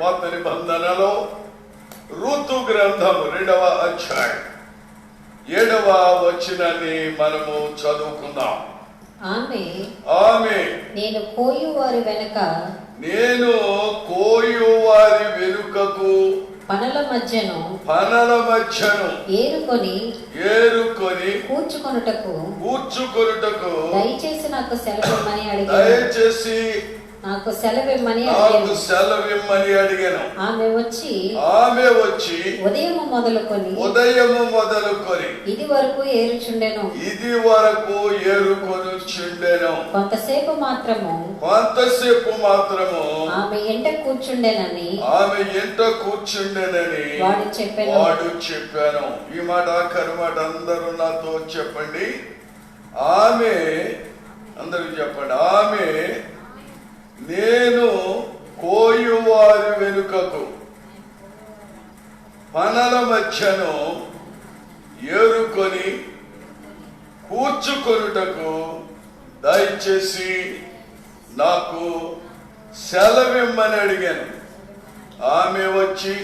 పాత నిబంధనలో రూతు గ్రంథం 2వ అధ్యాయం 7వ వచనాన్ని మనము చదువుకుందాం. ఆమె నేను కోయువారి వెనుకకు పనల మధ్యను ఏరుకొని కూర్చుకొనుటకు దయచేసి నాకు సెలవిమ్మని అడిగాను. ఆమె వచ్చి ఉదయము మొదలుకొని ఇది వరకు ఏరుకొనుచుండెను. కొంతసేపు మాత్రము ఆమె ఎంట కూర్చుండెనని వాడు చెప్పాను. ఈ మాట ఆఖరి మాట అందరూ నాతో చెప్పండి. ఆమె, అందరూ చెప్పండి. ఆమె నేను కోయువారి వెనుకకు పనల మధ్యను ఏరుకొని కూర్చుకొనుటకు దయచేసి నాకు సెలవిమ్మని అడిగాను. ఆమె వచ్చి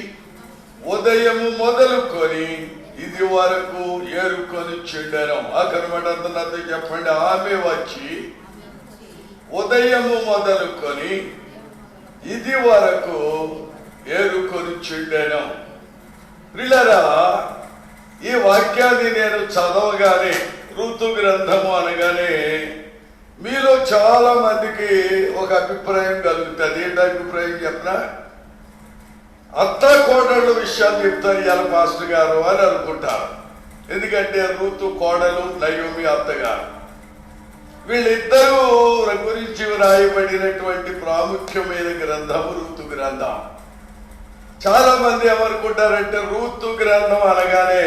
ఉదయము మొదలుకొని ఇది వరకు ఏరుకొని చెండాను. అక్కడమాట నాతో చెప్పండి. ఆమె వచ్చి ఉదయము మొదలుకొని ఇది వరకు ఏరుకొని చెండాను. ప్రియులారా, ఈ వాక్యాన్ని నేను చదవగానే, ఋతు గ్రంథము అనగానే మీలో చాలా మందికి ఒక అభిప్రాయం కలుగుతుంది. ఏంటి అభిప్రాయం చెప్పనా? అత్త కోడళ్ళు విషయాలు చెప్తారు ఇవాళ మాస్టర్ గారు అని అనుకుంటారు. ఎందుకంటే ఋతు కోడలు, నయోమి అత్తగారు, వీళ్ళిద్దరూ గురించి రాయబడినటువంటి ప్రాముఖ్యమైన గ్రంథము ఋతు గ్రంథం. చాలా మంది ఏమనుకుంటారంటే ఋతు గ్రంథం అనగానే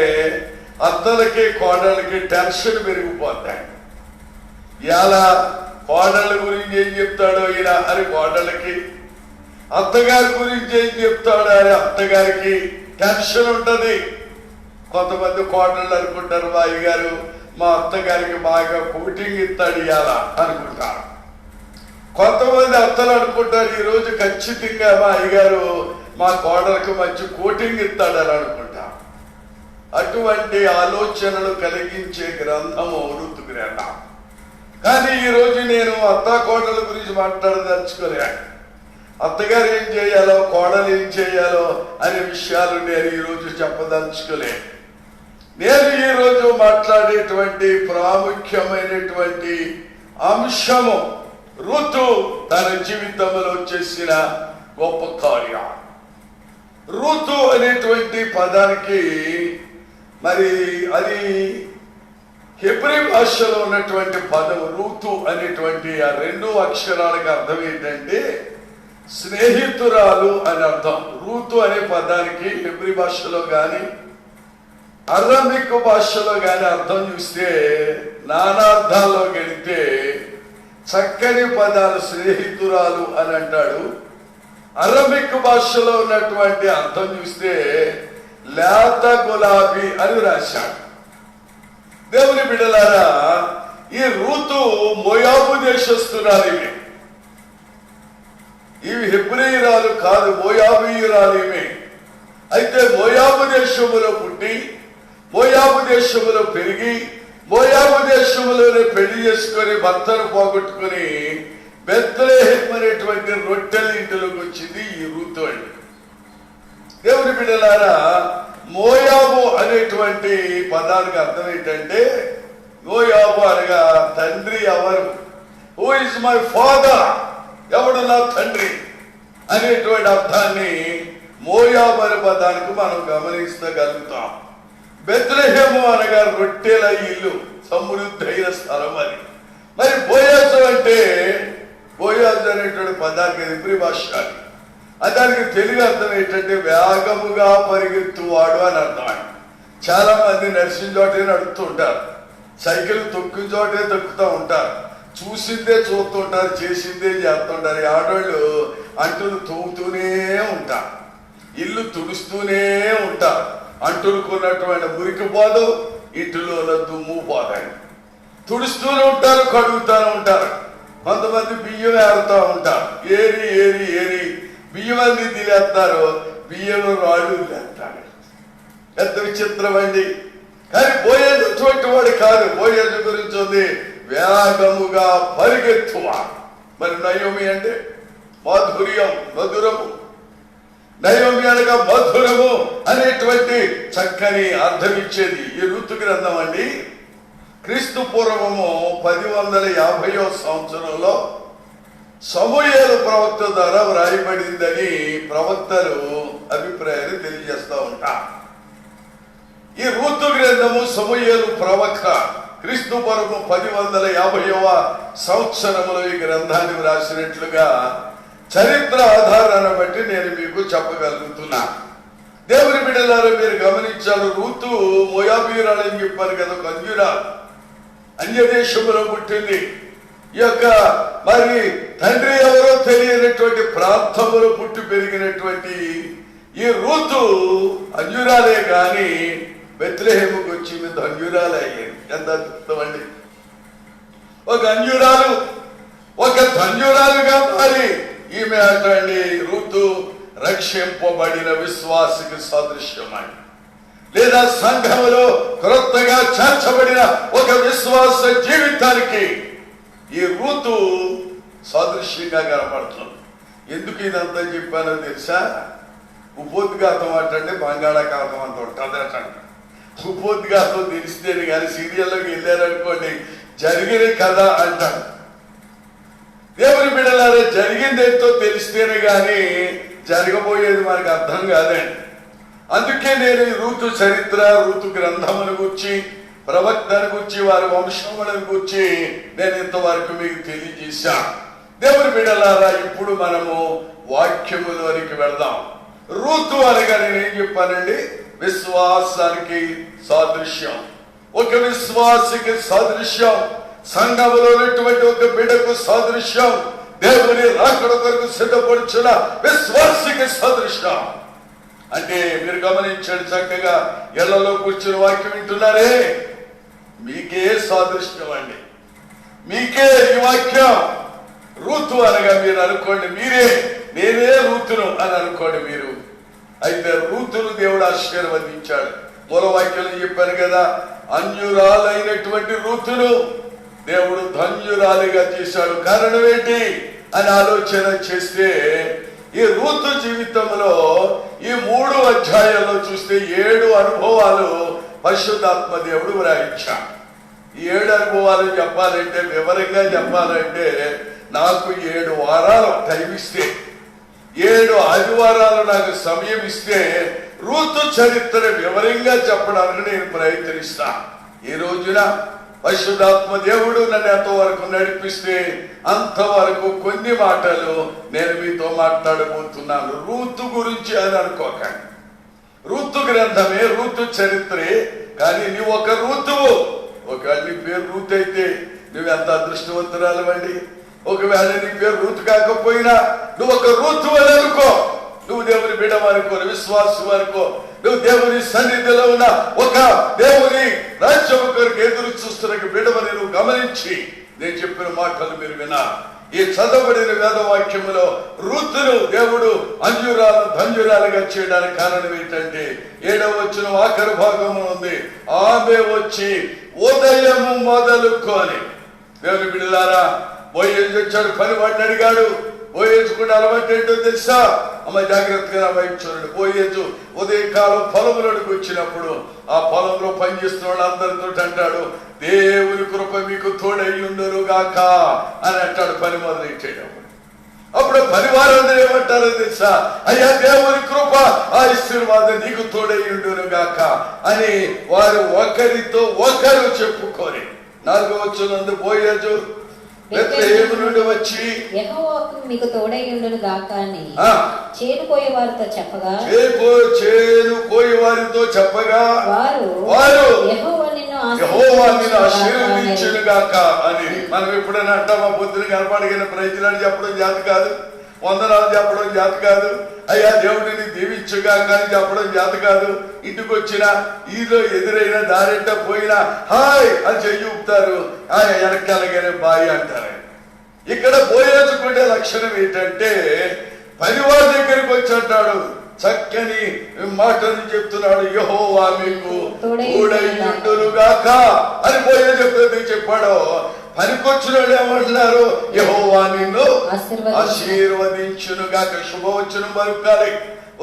అత్తలకి కోడళ్ళకి టెన్షన్ పెరిగిపోతాయి. ఇలా కోడళ్ళ గురించి ఏం చెప్తాడో ఈయన అని కోడళ్ళకి, అత్తగారి గురించి ఏం చెప్తాడో అని అత్తగారికి టెన్షన్ ఉంటది. కొంతమంది కోడళ్ళు అనుకుంటారు మా అయ్యగారు మా అత్తగారికి బాగా కోటింగ్ ఇస్తాడు ఇయాలా అనుకుంటారు. కొంతమంది అత్తలు అనుకుంటారు ఈరోజు ఖచ్చితంగా మా అయ్యగారు మా కోడలకు మంచి కోటింగ్ ఇస్తాడని అనుకుంటారు. అటువంటి ఆలోచనలు కలిగించే గ్రంథము ఋతు గ్రంథం. కానీ ఈరోజు నేను అత్త కోడల గురించి మాట్లాడదలుచుకోలే. అత్తగారు ఏం చేయాలో, కోడలు ఏం చేయాలో అనే విషయాలు నేను ఈరోజు చెప్పదలుచుకోలే. నేను ఈరోజు మాట్లాడేటువంటి ప్రాముఖ్యమైనటువంటి అంశము ఋతు తన జీవితంలో చేసిన గొప్ప కార్యం. ఋతు అనేటువంటి పదానికి మరి అది హెబ్రీ భాషలో ఉన్నటువంటి పదం. ఋతు అనేటువంటి ఆ 2 అక్షరాలకు అర్థం ఏంటంటే స్నేహితురాలు అని అర్థం. ఋతు అనే పదానికి హెబ్రీ భాషలో కానీ అరబిక్ భాషలో కానీ అర్థం చూస్తే నానార్థాల్లో గెలితే చక్కని పదాలు స్నేహితురాలు అని అంటాడు. అరబిక్ భాషలో ఉన్నటువంటి అర్థం చూస్తే లేత గులాబీ అని రాశాడు. దేవుని బిడ్డలారా, ఈ ఋతు మోయాబు దేశస్తురాలు. ఇవి హెబ్రీయురాలు కాదు, మోయాబీయురాలు ఈమె. అయితే మోయాబు దేశములో పుట్టి, మోయాబు దేశములో పెరిగి, మోయాబు దేశములోనే పెళ్లి చేసుకొని భర్తను పోగొట్టుకుని బెత్లెహేం అనేటువంటి రొట్టెల ఇంటిలోకి వచ్చింది ఈ ఋతు అండి. దేవుని బిడ్డలారా, మోయాబు అనేటువంటి పదానికి అర్థం ఏంటంటే, మోయాబు అనగా తండ్రి ఎవరు, హూ ఇస్ మై ఫాదర్, ఎవడు నా తండ్రి అనేటువంటి అర్థాన్ని మోయాబు అనే పదానికి మనం గమనించగలుగుతాం. బెత్లెహేము అనగా రొట్టెల ఇల్లు, సమృద్ధైన స్థలం అని. మరి బోయాజు అంటే, బోయాజు అనేటువంటి పదానికి హెబ్రీ భాష, దానికి తెలుగు అర్థం ఏంటంటే వేగముగా పరిగెత్తువాడు అని అర్థం. చాలా మంది నడిచిన చోటే నడుస్తూ ఉంటారు, సైకిల్ తొక్కిన చోటే తొక్కుతూ ఉంటారు, చూసిందే చూస్తుంటారు, చేసిందే చేస్తుంటారు. ఆడవాళ్ళు అంటులు తోగుతూనే ఉంటారు, ఇల్లు తుడుస్తూనే ఉంటారు. అంటులుకున్నటువంటి మురికి పోదు, ఇంటిలో దుమ్ము పోతాయి. తుడుస్తూనే ఉంటారు, కడుగుతూనే ఉంటారు. కొంతమంది బియ్యం ఏరుతూ ఉంటారు, ఏరి ఏరి ఏరి బియ్యం అన్ని తినేస్తారు, బియ్యంలో రాళ్ళు లేస్తాడు. ఎంత విచిత్రం అండి. కానీ బోయేజు అటువంటి వాడు కాదు. బోయేజు గురించి ఉంది, వేగముగా పరిగెత్తువ. మరి నయోమి అంటే మాధుర్యం, మధురము. నయోమి అనగా మధురము అనేటువంటి చక్కని అర్థం ఇచ్చేది ఈ ఋతు గ్రంథం అండి. క్రీస్తు పూర్వము 1050వ సంవత్సరంలో సమూయేలు ప్రవక్త ద్వారా వ్రాయబడిందని ప్రవక్తలు అభిప్రాయాలు తెలియజేస్తూ ఉంటారు. ఈ ఋతు గ్రంథము సమూయేలు ప్రవక్త క్రీస్తు పూర్వము 1050వ సంవత్సరంలో ఈ గ్రంథాన్ని వ్రాసినట్లుగా చరిత్ర ఆధారాన్ని బట్టి నేను మీకు చెప్పగలుగుతున్నా. దేవుని బిడ్డలారా, మీరు గమనించారు, రూతు మోయాబీయురాలని చెప్పారు కదా, కన్యురాలు, అన్యదేశంలో పుట్టింది. ఈ యొక్క మరి తండ్రి ఎవరో తెలియనటువంటి ప్రాంతంలో పుట్టి పెరిగినటువంటి ఈ రూతు అన్యురాలే గాని బెత్లెహేముకు వచ్చి ధన్యురాలు అయ్యింది. ఎంత అద్భుతమండి. ఒక అన్యురాలు ఒక ధన్యురాలుగా మారి ఈమె అంటండి రూతు రక్షింపబడిన విశ్వాసికి సదృశ్యమని, లేదా సంఘములో క్రొత్తగా చేర్చబడిన ఒక విశ్వాస జీవితానికి ఈ రూతు సాదృశ్యంగా కనపడుతుంది. ఎందుకు ఇదంతా చెప్పానో తెలుసా? ఉపోద్ఘాతం అంటే బంగాళాఖాతం అంత ఉంటుందట. ఉపోద్ఘాతం తెలిస్తేనే కానీ సీరియల్లోకి వెళ్ళారనుకోండి జరిగిన కథ అంటాడు. దేవుని బిడ్డలారా, జరిగిందేంతో తెలిస్తేనే గాని జరగబోయేది మనకు అర్థం కాదండి. అందుకే నేను ఈ రూతు చరిత్ర, రూతు గ్రంథమును గురించి, ప్రవక్తను గురించి, వారి వంశములను గురించి నేను ఇంతవరకు మీకు తెలియజేశా. దేవుని బిడ్డలారా, ఇప్పుడు మనము వాక్యములోనికి వెళ్దాం. రూతు అనగా నేనేం చెప్పానండి? విశ్వాసానికి సాదృశ్యం, ఒక విశ్వాసికి సాదృశ్యం, సంఘములో ఉన్నటువంటి ఒక బిడ్డకు సాదృశ్యం, దేవుని రాకడ కొరకు సిద్ధపడుచున్న విశ్వాసికి సాదృశ్యం. అంటే మీరు గమనించండి, చక్కగా ఇళ్లలో కూర్చుని వాక్యం వింటున్నారే, మీకే సాదృశ్యం అండి, మీకే ఈ వాక్యం. రూతు అనగా మీరు అనుకోండి, మీరే నేనే రూతును అని అనుకోండి మీరు. అయితే రూతును దేవుడు ఆశీర్వదించాడు. మూల వాక్యం చెప్పాను కదా, అన్యురాలైనటువంటి రూతును దేవుడు ధన్యురాలిగా చేశాడు. కారణం ఏంటి అని ఆలోచన చేస్తే, ఈ రూతు జీవితంలో ఈ 3 అధ్యాయాల్లో చూస్తే 7 అనుభవాలు పరిశుద్ధాత్మ దేవుడు వ్రాయించాడు. ఈ 7 అనుభవాలు చెప్పాలంటే, వివరంగా చెప్పాలంటే, నాకు 7 వారాలు టైం ఇస్తే, 7 ఆదివారాలు నాకు సమయం ఇస్తే రూతు చరిత్ర వివరంగా చెప్పడానికి నేను ప్రయత్నిస్తా. ఈ రోజున పరిశుద్ధాత్మ దేవుడు నన్ను ఎంతవరకు నడిపిస్తే అంతవరకు కొన్ని మాటలు నేను మీతో మాట్లాడబోతున్నాను. రూతు గురించి అని అనుకోకండి, రూతు గ్రంథమే, రూతు చరిత్రే. కానీ నువ్వు ఒక రూతువు. ఒకవేళ నీ పేరు రూతు అయితే నువ్వెంత అదృష్టవంతురాలవండి. ఒకవేళ నీ పేరు రూతు కాకపోయినా నువ్వు ఒక రూతు అని అనుకో. నువ్వు దేవుని బిడ్డవనుకో, విశ్వాసం అనుకో. నువ్వు దేవుని సన్నిధిలో ఉన్న ఒక దేవుని రాజ్యం కొరకు ఎదురు చూస్తున్న బిడ్డవని నువ్వు గమనించి నేను చెప్పిన మాటలు మీరు వినా. ఈ చదవబడిన వేదవాక్యములో రూతును దేవుడు అన్యురాలు ధన్యురాలుగా చేయడానికి కారణం ఏంటంటే, 7వ వచనం ఆఖరి భాగంలో ఉంది, ఆమె వచ్చి ఉదయము మొదలుకొని. దేవుని బిడ్డలారా, బోయేజు వచ్చాడు, పని వాడిని అడిగాడు. బోయేజుకున్న అలవాటు ఏంటో తెలుసా? అమ్మ జాగ్రత్తగా వైపు చూడండి. బోయేజు ఉదయకాలం పొలంలోకి వచ్చినప్పుడు ఆ పొలంలో పనిచేస్తున్న వాళ్ళు అందరితో అంటాడు, దేవుని కృప మీకు తోడయ్యుండును గాక అని అంటాడు. పని మొదలెట్టేటప్పుడు అప్పుడు పనివారందరూ ఏమంటారో తెలుసా? అయ్యా, దేవుని కృప ఆశీర్వాదం నీకు తోడయ్యుండును గాక అని వారు ఒకరితో ఒకరు చెప్పుకొని. 4వ వచనం, బోయేజు బెత్లెహేము నుండి వచ్చి యెహోవాకు మీకు తోడయ్యుండును గాక అని చేను కోయే వారితో చెప్పగా వారు యెహోవా నిన్ను ఆశీర్వదించును గాక అని. మనం ఎప్పుడైనా అంటామా? పొద్దున కనపడిగిన ప్రజలను చెప్పడం జాతి కాదు, వందనాలు చెప్పడం జాతి కాదు, అయ్యా దేవుడిని దీవించుగా కానీ చెప్పడం జాతి కాదు. ఇంటికి వచ్చిన ఈలో ఎదురైనా దారెంట పోయినా హాయ్ అని చెయ్యుపుతారు, వెనకాలగానే బాయ్ అంటారు. ఇక్కడ బోయేజుకుండే లక్షణం ఏంటంటే, పనివారి దగ్గరికి వచ్చి అంటాడు, చక్కని మాటలు చెప్తున్నాడు, యెహోవా మీకు తోడైయుండునుగాక అని పోయే చెప్తే చెప్పాడు. పనికొచ్చిన వాళ్ళు ఏమంటున్నారు, యెహోవా నిన్ను ఆశీర్వదించునుగాక. శుభవచనం పలుకాలి.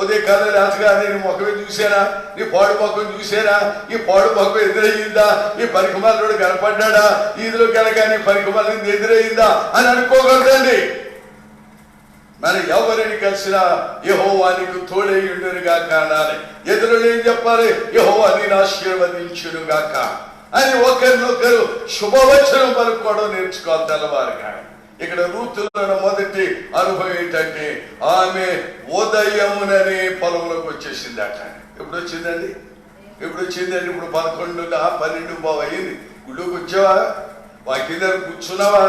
ఉదయకాల రాజుగా నేను ముఖమే చూసానా, నీ పాడు ముఖం చూసానా, ఈ పాడు ముఖం ఎదురయ్యిందా, ఈ పరికమాలుడు కనపడ్డా, ఈదులో కనుక నీ పరికమాల ఎదురయ్యిందా అని అనుకోకూడదండి. మరి ఎవరిని కలిసినా యెహోవా నీకు తోడైయుండునుగాక అనాలి. ఎదురు ఏం చెప్పాలి, యెహోవా నిన్ను ఆశీర్వదించునుగాక అని ఒకరినొకరు శుభవచనం పలుకోవడం నేర్చుకోవాలి తెల్లవారుగా. ఇక్కడ రూతులో మొదటి అనుభవం ఏంటంటే, ఆమె ఉదయముననే పొలంలోకి వచ్చేసిందట. ఎప్పుడు వచ్చిందండి? ఇప్పుడు 11:12 అయింది. గుడికి వచ్చావా, వాకి దగ్గర కూర్చున్నావా,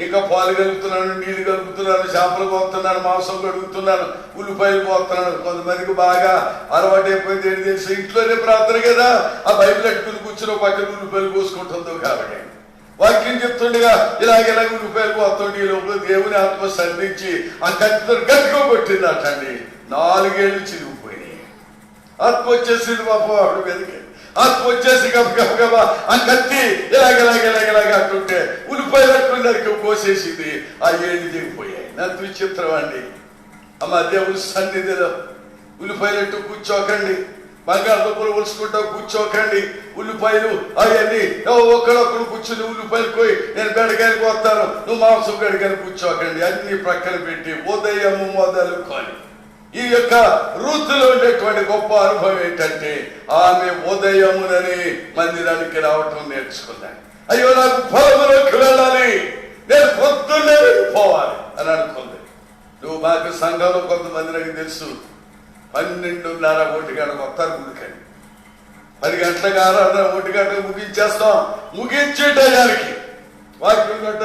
ఇంకా పాలు కలుగుతున్నాను, నీళ్లు కలుగుతున్నాను, చేపలు పోతున్నాను, మాంసం కడుగుతున్నాను, ఉల్లిపాయలు పోతున్నాను. కొంతమందికి బాగా అలవాటు అయిపోయింది ఏంటి తెలుసు, ఇంట్లోనే ప్రార్థన కదా, ఆ బైబిల్ పెట్టుకుని కూర్చున్న పక్కన ఉల్లిపాయలు పోసుకుంటుందో కాబట్టి వాక్యం చెప్తుండగా ఇలాగ ఉల్లిపాయలు పోతుండే ఈ లోపల దేవుని ఆత్మ సంధించి ఆ కత్తితో గట్టిగా కొట్టింది అటండి. 4 ఏళ్ళు చిరిగిపోయినాయి. ఆత్మ వచ్చేసింది పాప ఆవిడ మీదకి. ఆత్మ వచ్చేసి గబగబా ఆ కత్తి ఇలాగ అంటుంటే ఉల్లిపాయలు అట్టుకున్నరికి కోసేసింది. ఆ ఏళ్ళు దిగిపోయాయి. నాకు విచిత్రం అండి. అమ్మ దేవుని సన్నిధిలో ఉల్లిపాయలు కూర్చోకండి, బంగాళదుంపలు ఒలుసుకుంటా కూర్చోకండి, ఉల్లిపాయలు అవన్నీ ఒకడొక్కడు కూర్చుని ఉల్లిపాయలు పోయి నేను బెడకాయలు పోతాను, నువ్వు మాంసం గడికని కూర్చోకండి. అన్ని ప్రక్కన పెట్టి ఉదయము మొదలుకొని ఈ యొక్క రూతులో ఉండేటువంటి గొప్ప అనుభవం ఏంటంటే, ఆమె ఉదయమునని మందిరానికి రావటం నేర్చుకున్నాను. అయ్యో నాకు పొలంలోకి వెళ్ళాలి, నేను పొద్దున్నే వెళ్ళిపోవాలి అని అనుకుంది. నువ్వు మాకు సంఘంలో కొంతమంది నాకు తెలుసు 12:30 గంటకు వస్తారు గుడికని. 10 గంటలకు ఆరాధన 1 గంటకు ముగించేస్తాం. ముగించే టయానికి వాక్యం గట్ట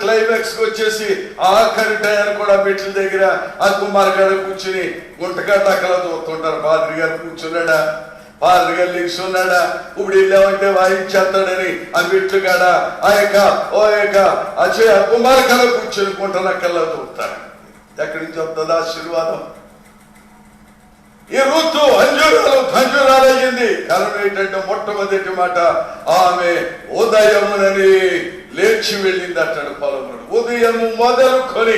క్లైమాక్స్ కి వచ్చేసి ఆఖరి టయాన్ని కూడా మెట్ల దగ్గర ఆ కుమారగాడ కూర్చుని గుంటగడ్డ అక్కడ చూస్తుంటారు. పాద్రి గారు కూర్చున్నాడా, పాద్రి గారు లేచున్నాడా, ఇప్పుడు వెళ్ళామంటే వాయించేస్తాడని ఆ మెట్లు కాడ ఆ కుమారగాడ కూర్చుని గుంటనక్కల్లా చూస్తాడు. ఎక్కడి నుంచి వస్తుంది ఆశీర్వాదం? ఈ ఋతు అంజూరాలయ్యింది. కారణం ఏంటంటే మొట్టమొదటి మాట, ఆమె ఉదయమునని లేచి వెళ్ళింది అంటాడు పొలంలో. ఉదయము మొదలుకొని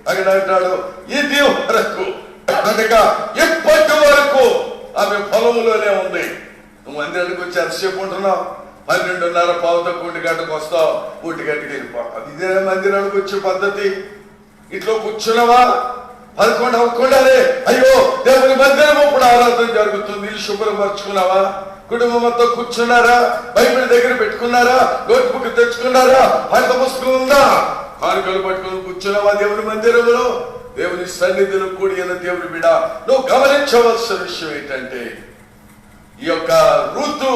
అక్కడ అంటాడు ఇది వరకు అనగా ఇప్పటి వరకు ఆమె పొలంలోనే ఉంది. నువ్వు మందిరానికి వచ్చి ఎంతసేపు ఉంటున్నావు? 12:30 1 గంటకు వస్తావు, 1 గంటకి వెళ్ళిపోతావు. ఇదే మందిరానికి వచ్చే పద్ధతి. ఇంట్లో కూర్చున్నావా? 11 అవ్వకుండానే అయ్యో దేవుని మందిరం ఇప్పుడు ఆరాధన జరుగుతుంది, ఇల్లు శుభ్రపరచుకున్నావా? కుటుంబంతో కూర్చున్నారా? బైబిల్ దగ్గర పెట్టుకున్నారా? Note book తెచ్చుకున్నారా? పాఠ పుస్తకం ఉందా? కానుకలు పట్టుకుని కూర్చున్నావా దేవుని మందిరంలో? దేవుని సన్నిధిలో కూడి అన్న దేవుని బిడ్డ, నువ్వు గమనించవలసిన విషయం ఏంటంటే, ఈ యొక్క ఋతు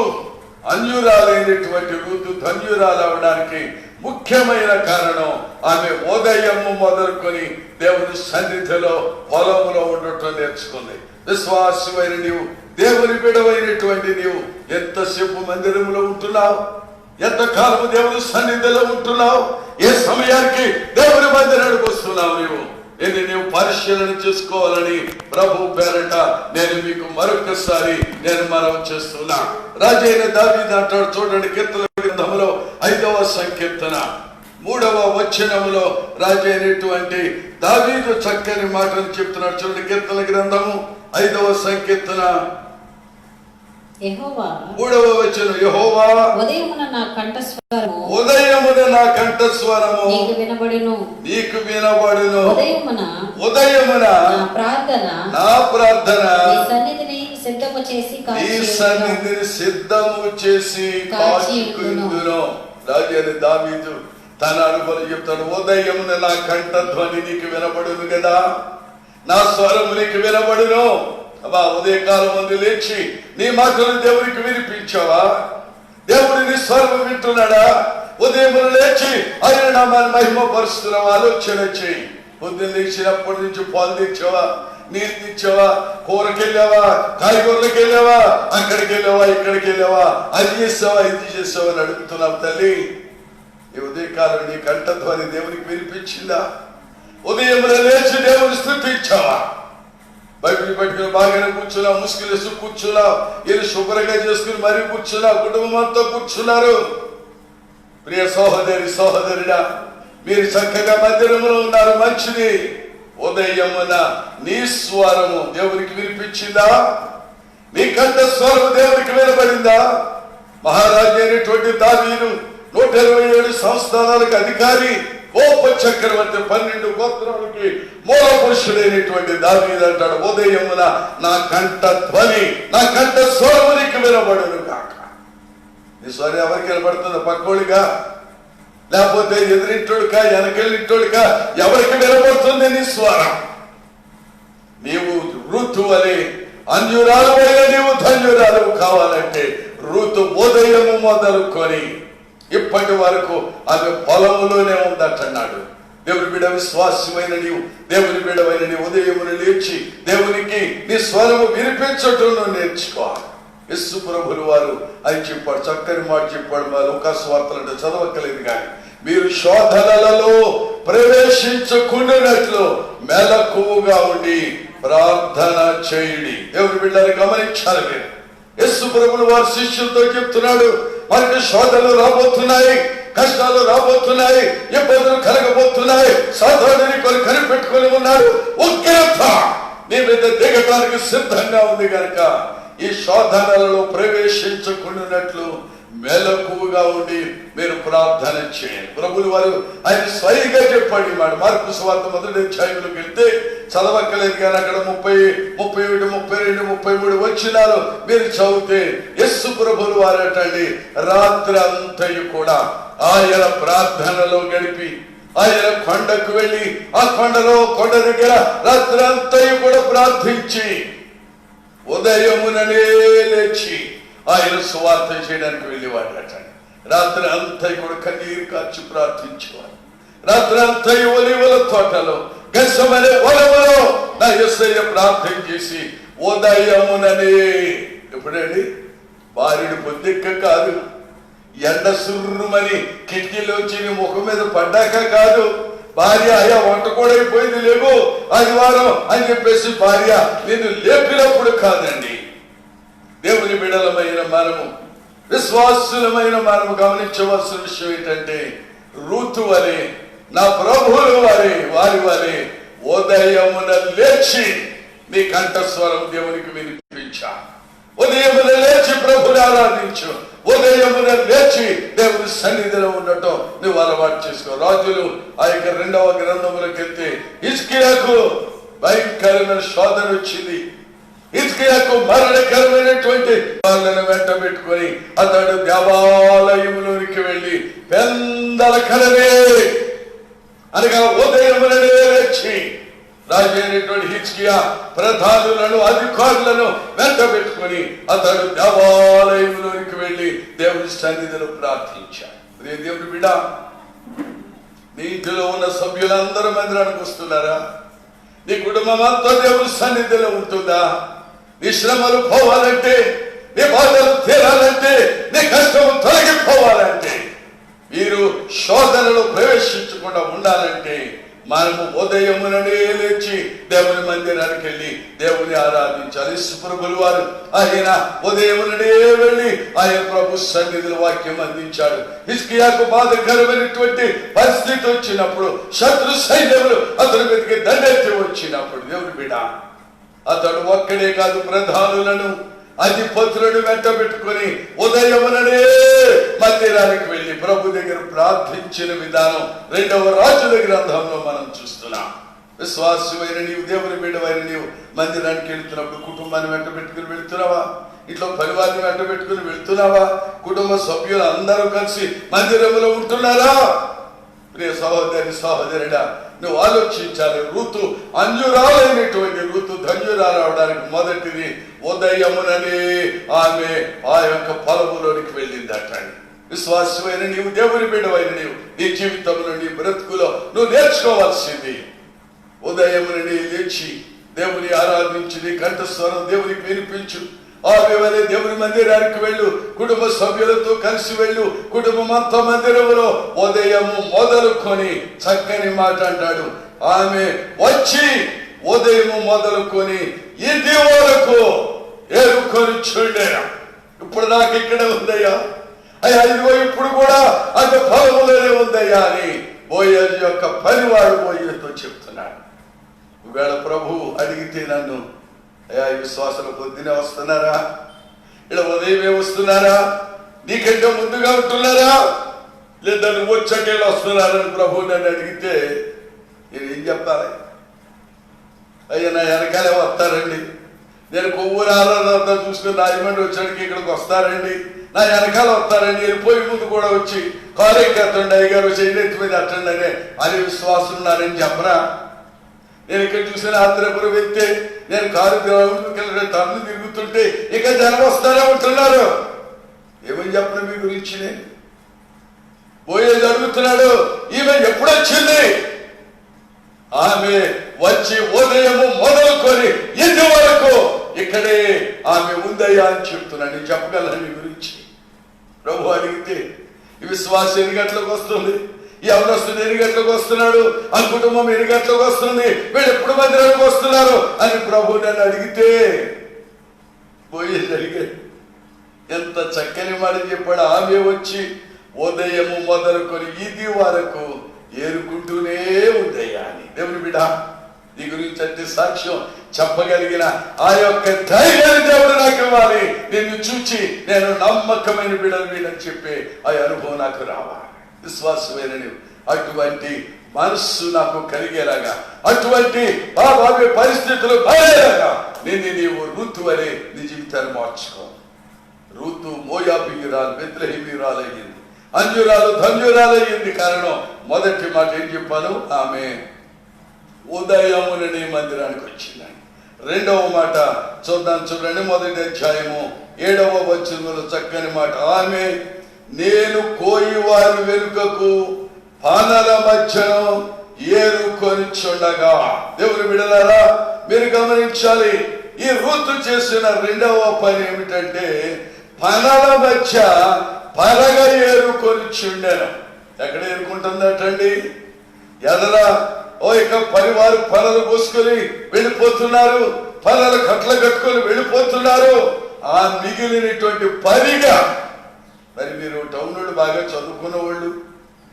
అంజూరాలైనటువంటి ఋతు ధన్యురాలు అవడానికి ముఖ్యమైన కారణం ఆమె ఉదయము మొదలుకొని దేవుని సన్నిధిలో పొలంలో ఉండటం నేర్చుకుంది. విశ్వాసమైన నీవు, దేవుని బిడ్డవైనటువంటి నీవు ఎంతసేపు మందిరంలో ఉంటున్నావు? ఎంతకాలము దేవుని సన్నిధిలో ఉంటున్నావు? ఏ సమయానికి దేవుని మందిరానికి వస్తున్నావు? నీవు పరిశీలన చేసుకోవాలని ప్రభు పేరట నేను మీకు మరొకసారి మనవి చేస్తున్నా. రాజైన దావీదు అంటాడు, చూడండి కీర్తనల గ్రంథంలో 5వ సంకీర్తన 3వ వచనములో రాజైనటువంటి దావీదు చక్కని మాటలు చెప్తున్నాడు. చూడండి కీర్తనల గ్రంథము 5వ సంకీర్తన 3వ వచనం, యెహోవా ఉదయమున నా కంఠస్వరము నీకు వినబడును. ఉదయమున నా ప్రార్థన నీ సన్నిధిని సిద్ధము చేసి కాచుకుందును. రాజైన దావీదు తన అనుభవం చెప్తాడు. ఉదయమున నా కంఠధ్వని నీకు వినబడును కదా, నా స్వరము నీకు వినబడును. అబ్బా, ఉదయకాలం ముందు లేచి నీ మాటలు దేవునికి వినిపించావా? దేవుడు నీ స్వరం వింటున్నాడా? ఉదయం లేచి ఆయన నామాన్ని మహిమపరుస్తున్నావా? ఆలోచన చేయి. పొద్దున్న లేచినప్పటి నుంచి పాలు తెచ్చావా, నీళ్ళు తెచ్చావా, కూరకెళ్ళావా, కాయగూరలకు వెళ్ళావా, అక్కడికి వెళ్ళావా, ఇక్కడికి వెళ్ళావా, అది చేసావా, ఇది చేసావా అని అడుగుతున్నావు తల్లి. ఈ ఉదయకాలం నీ కంఠధ్వని దేవునికి వినిపించిందా? ఉదయం లేచి దేవుని స్తుతించావా? బైబిల్ పట్టుకుని బాగానే కూర్చున్నా, ముసుగులేసి కూర్చున్నా, వీళ్ళు శుభ్రంగా చేసుకుని మరీ కూర్చున్నా, కుటుంబం అంతా కూర్చున్నారు. ప్రియ సహోదరి సహోదరుడా, మీరు చక్కగా మందిరంలో ఉన్నారు, మంచిది. ఉదయమున నీ స్వరము దేవునికి వినిపించిందా? నీ కంఠ స్వరము దేవునికి వినబడిందా? మహారాజు అయినటువంటి దావీదు 127 సంస్థానాలకు అధికారి, గొప్ప చక్రవర్తి, 12 గోత్రాలకి మూల పురుషుడైనటువంటి దావీదు అంటాడు, ఉదయమున నా కంఠ ధ్వని, నా కంఠ స్వరము నీకు వినబడును కాక. నీ స్వరం ఎవరికి వినబడుతుందో? పక్కోడిగా, లేకపోతే ఎదురింటోడుకా, వెనకెళ్ళింటోడుకా? ఎవరికి వినబడుతుంది నీ స్వరం? నీవు ఋతు అని అంజురాలు అయిన నీవు ధన్యురాలు కావాలంటే ఋతు ఉదయము మొదలుకొని ఇప్పటి వరకు ఆమె పొలములోనే ఉందటన్నాడు. దేవుని బిడ్డ, విశ్వాసమైన నీవు, దేవుని బిడ్డమైన నీవు ఉదయమును లేచి దేవునికి నీ స్వరము వినిపించటం నేర్చుకోవాలి. యేసు ప్రభువుల వారు అని చెప్పాడు, చక్కని మాట చెప్పాడు. మా లూకాసు వార్తలంటే చదవక్కలేదు కానీ, మీరు శోధనలలో ప్రవేశించకుండానట్లు మెలకువగా ఉండి ప్రార్థన చేయండి. దేవుని బిడ్డని గమనించాలి. మీరు యేసు ప్రభువుల వారు శిష్యులతో చెప్తున్నాడు, మనకి శోధనలు రాబోతున్నాయి, కష్టాలు రాబోతున్నాయి, ఇబ్బందులు కలగబోతున్నాయి. సాధారణ కొన్ని కనిపెట్టుకొని ఉన్నాడు. ఉగ్రత నీ మీద దిగటానికి సిద్ధంగా ఉంది కనుక ఈ శోధనలలో ప్రవేశించకుండానట్లు మెలకువగా ఉండి మీరు ప్రార్థన చేయండి. ప్రభువుల వారు ఆయన స్వయంగా చెప్పండి మాట. మార్కు సువార్త 1వ అధ్యాయంలోకి వెళ్తే చదవక్కలేదు కానీ అక్కడ 30, 31, 32, 33 వచనాలు మీరు చదివితే యేసు ప్రభువుల వారు అంటండి, రాత్రి అంతయు కూడా ఆయన ప్రార్థనలో గడిపి ఆయన కొండకు వెళ్ళి ఆ కొండ దగ్గర రాత్రి అంతయు కూడా ప్రార్థించి ఉదయముననే లేచి ఆయన సువార్త చేయడానికి వెళ్ళేవాడు అటండి. రాత్రి అంతా కూడా కన్నీరు కార్చి ప్రార్థించేవాడు. రాత్రి అంతా ఒలీవల తోటలో, గెస్సెమనే పొలములో నా యేసయ్య ప్రార్థన చేసి ఉదయముననే, ఎప్పుడండి? భార్యడు పొద్దుక్క కాదు, ఎండ సుర్రుమని కిటికీలోంచి ముఖం మీద పడ్డాక కాదు. భార్య అయ్యా వంట కూడా అయిపోయింది, లేవు ఆదివారం అని చెప్పేసి భార్య నేను లేపినప్పుడు కాదండి. దేవుని బిడ్డలమైన మనము, విశ్వాసులమైన మనము గమనించవలసిన విషయం ఏంటంటే, ఋతు వలె నా ప్రభువుల వారి వలె ఉదయమున లేచి నీ కంఠస్వరం దేవునికి వినిపించా. ఉదయమున లేచి ప్రభుని ఆరాధించు. ఉదయమున లేచి దేవుని సన్నిధిలో ఉండటం నువ్వు అలవాటు చేసుకో. రాజులు ఆ యొక్క 2వ గ్రంథంలోకి వెళ్తే హిజ్కియాకు భయంకరమైన శోధన వచ్చింది. హిజ్కియాకు మరణకరమైనటువంటి వాళ్ళను వెంట పెట్టుకొని అతడు దేవాలయంలోనికి వెళ్ళి పెందల కలనే అనగా ఉదయముననే లేచి రాజు అయినటువంటి హిజ్కియా ప్రధానులను, అధికారులను వెంట పెట్టుకొని అతడు దేవాలయంలోనికి వెళ్ళి దేవుని సన్నిధిలో ప్రార్థించాడు. దేవుని బిడ్డ, నీ ఇంటిలో ఉన్న సభ్యులందరూ మందిరానికి వస్తున్నారా? నీ కుటుంబం అంతా దేవుని సన్నిధిలో ఉంటుందా? నీ శ్రమలు పోవాలంటే, నీ బాధలు తీరాలంటే, నీ కష్టము తొలగిపోవాలంటే, మీరు శోధనలో ప్రవేశించకుండా ఉండాలంటే మనము ఉదయముననే లేచి దేవుని మందిరానికి వెళ్ళి దేవుని ఆరాధించాలి. యేసు ప్రభువుల వారు ఆయన ఉదయముననే వెళ్ళి ఆయన ప్రభు సన్నిధిలో వాక్యం అందించాడు. హిజ్కియాకు బాధకరమైనటువంటి పరిస్థితి వచ్చినప్పుడు, శత్రు సైన్యములు అతని మీదకి దండెత్తి వచ్చినప్పుడు, దేవుని బిడ్డ అతడు ఒక్కడే కాదు, ప్రధానులను, అధిపతులను వెంట పెట్టుకుని ఉదయముననే మందిరానికి వెళ్ళి ప్రభు దగ్గర ప్రార్థించిన విధానం 2వ రాజుల గ్రంథంలో మనం చూస్తున్నాం. విశ్వాసమైన నీవు, దేవుని బిడ్డవైన నీవు మందిరానికి వెళ్తున్నప్పుడు కుటుంబాన్ని వెంట పెట్టుకుని వెళ్తున్నావా? ఇంట్లో పరివారాన్ని వెంట పెట్టుకుని వెళ్తున్నావా? కుటుంబ సభ్యులు అందరూ కలిసి మందిరంలో ఉంటున్నారా? ప్రియ సహోదరి సహోదరుడా, నువ్వు ఆలోచించాలి. ఋతు అంజురాలైనటువంటి ఋతు ధన్యురాలు అవడానికి మొదటిది ఉదయముననే ఆమె ఆ యొక్క పొలములోనికి వెళ్ళిందట. విశ్వాసమైన నీవు, దేవుని బిడ్డవైన నీవు నీ జీవితంలో, నీ బ్రతుకులో నువ్వు నేర్చుకోవాల్సింది ఉదయముననే లేచి దేవుని ఆరాధించి నీ కంఠస్వరం దేవునికి వినిపించు. ఆమె వలె దేవుని మందిరానికి వెళ్ళు, కుటుంబ సభ్యులతో కలిసి వెళ్ళు. కుటుంబం అంతా మందిరంలో ఉదయము మొదలుకొని చక్కని మాట అంటాడు, ఆమె వచ్చి ఉదయం మొదలుకొని ఇది వరకు ఏరుకొని చూడేరా. ఇప్పుడు నాకు ఇక్కడే ఉందయ్యా, అయ్యా ఇదిగో ఇప్పుడు కూడా అంత ఫలములోనే ఉందయ్యా అని బోయజు యొక్క పనివాడు బోయజుతో చెప్తున్నాడు. ఒకవేళ ప్రభు అడిగితే నన్ను, అయ్యా ఈ విశ్వాసాలు పొద్దునే వస్తున్నారా, ఇలా ఉదయమే వస్తున్నారా, నీకంటే ముందుగా ఉంటున్నారా, లేదా నువ్వు వచ్చేళ్ళు వస్తున్నారని ప్రభు నన్ను అడిగితే నేను ఏం చెప్పాలి? అయ్యా నా వెనకాలే వస్తారండి, నేను కొవ్వూరు ఆరాధన చూసుకుని రాజమండ్రి వచ్చానికి ఇక్కడికి వస్తారండి, నా వెనకాల వస్తారండి, వెళ్ళిపోయి ముందు కూడా వచ్చి కాలేకి ఎత్తండి, అయ్యగారు చేయనెత్తి మీద ఎత్తండి అని విశ్వాసం ఉన్నారని చెప్పరా? నేను ఇక్కడ చూసిన ఆంధ్రపురం వెళ్తే నేను కారు తరలి తిరుగుతుంటే ఇక జనం వస్తానే ఉంటున్నారు. ఏమని చెప్పను మీ గురించి? నేను పోయే జరుగుతున్నాడు. ఈమె ఎప్పుడొచ్చింది? ఆమె వచ్చి ఉదయము మొదలుకొని ఇది వరకు ఇక్కడే ఆమె ఉందయ్యా అని చెప్తున్నాను. నేను చెప్పగలను మీ గురించి. ప్రభు అడిగితే ఈ విశ్వాసం ఎన్ని గంటలకు వస్తుంది, ఈ అవనస్తుడు ఎన్ని గంటలకు వస్తున్నాడు, ఆ కుటుంబం ఎన్ని గంటలకు వస్తుంది, వీళ్ళు ఎప్పుడు మందిరానికి వస్తున్నారు అని ప్రభు నన్ను అడిగితే పోయేది అడిగాడు. ఎంత చక్కని మాట చెప్పాడు. ఆమె వచ్చి ఉదయము మొదలుకొని ఇది వరకు ఏరుకుంటూనే ఉందయ్యా అని. దేవుని బిడ్డ, నీ గురించి అంటే సాక్ష్యం చెప్పగలిగిన ఆ యొక్క ధైర్యాన్ని దేవుడు నాకు ఇవ్వాలి. నిన్ను చూచి నేను నమ్మకమైన బిడ్డలు వీడని చెప్పే ఆ అనుభవం నాకు రావాలి. విశ్వాసమైన నీవు అటువంటి మనస్సు నాకు కలిగేలాగా, అటువంటి బాబే పరిస్థితులు పడేలాగా నీవు ఋతు అనే నీ జీవితాన్ని మార్చుకో. ఋతు మోయాబీయురాలు బెత్లెహేమీయురాలు అయ్యింది, అంజురాలు ధన్యురాలయ్యింది. కారణం మొదటి మాట ఏం చెప్పాను? ఆమె ఉదయముననే మందిరానికి వచ్చిందని. రెండవ మాట చూద్దాం, చూడండి. మొదటి అధ్యాయము 7వ వచనంలో చక్కని మాట. ఆమె నేను కోయి వారి వెనుకకు పానల మధ్యను ఏరుకొని చుండగా. దేవుని బిడ్డలారా, మీరు గమనించాలి. ఈ ఋతు చేసిన రెండవ పని ఏమిటంటే పనల మధ్య పరగ ఏరుకొని చుండెను. ఎక్కడ ఏరుకుంటుందటండి? ఎదరా ఇక పరివారు పనులు పోసుకొని వెళ్ళిపోతున్నారు, పనులు కట్టలు కట్టుకొని వెళ్ళిపోతున్నారు. ఆ మిగిలినటువంటి పరిగా, మరి మీరు టౌన్ వాళ్ళు బాగా చదువుకున్న వాళ్ళు,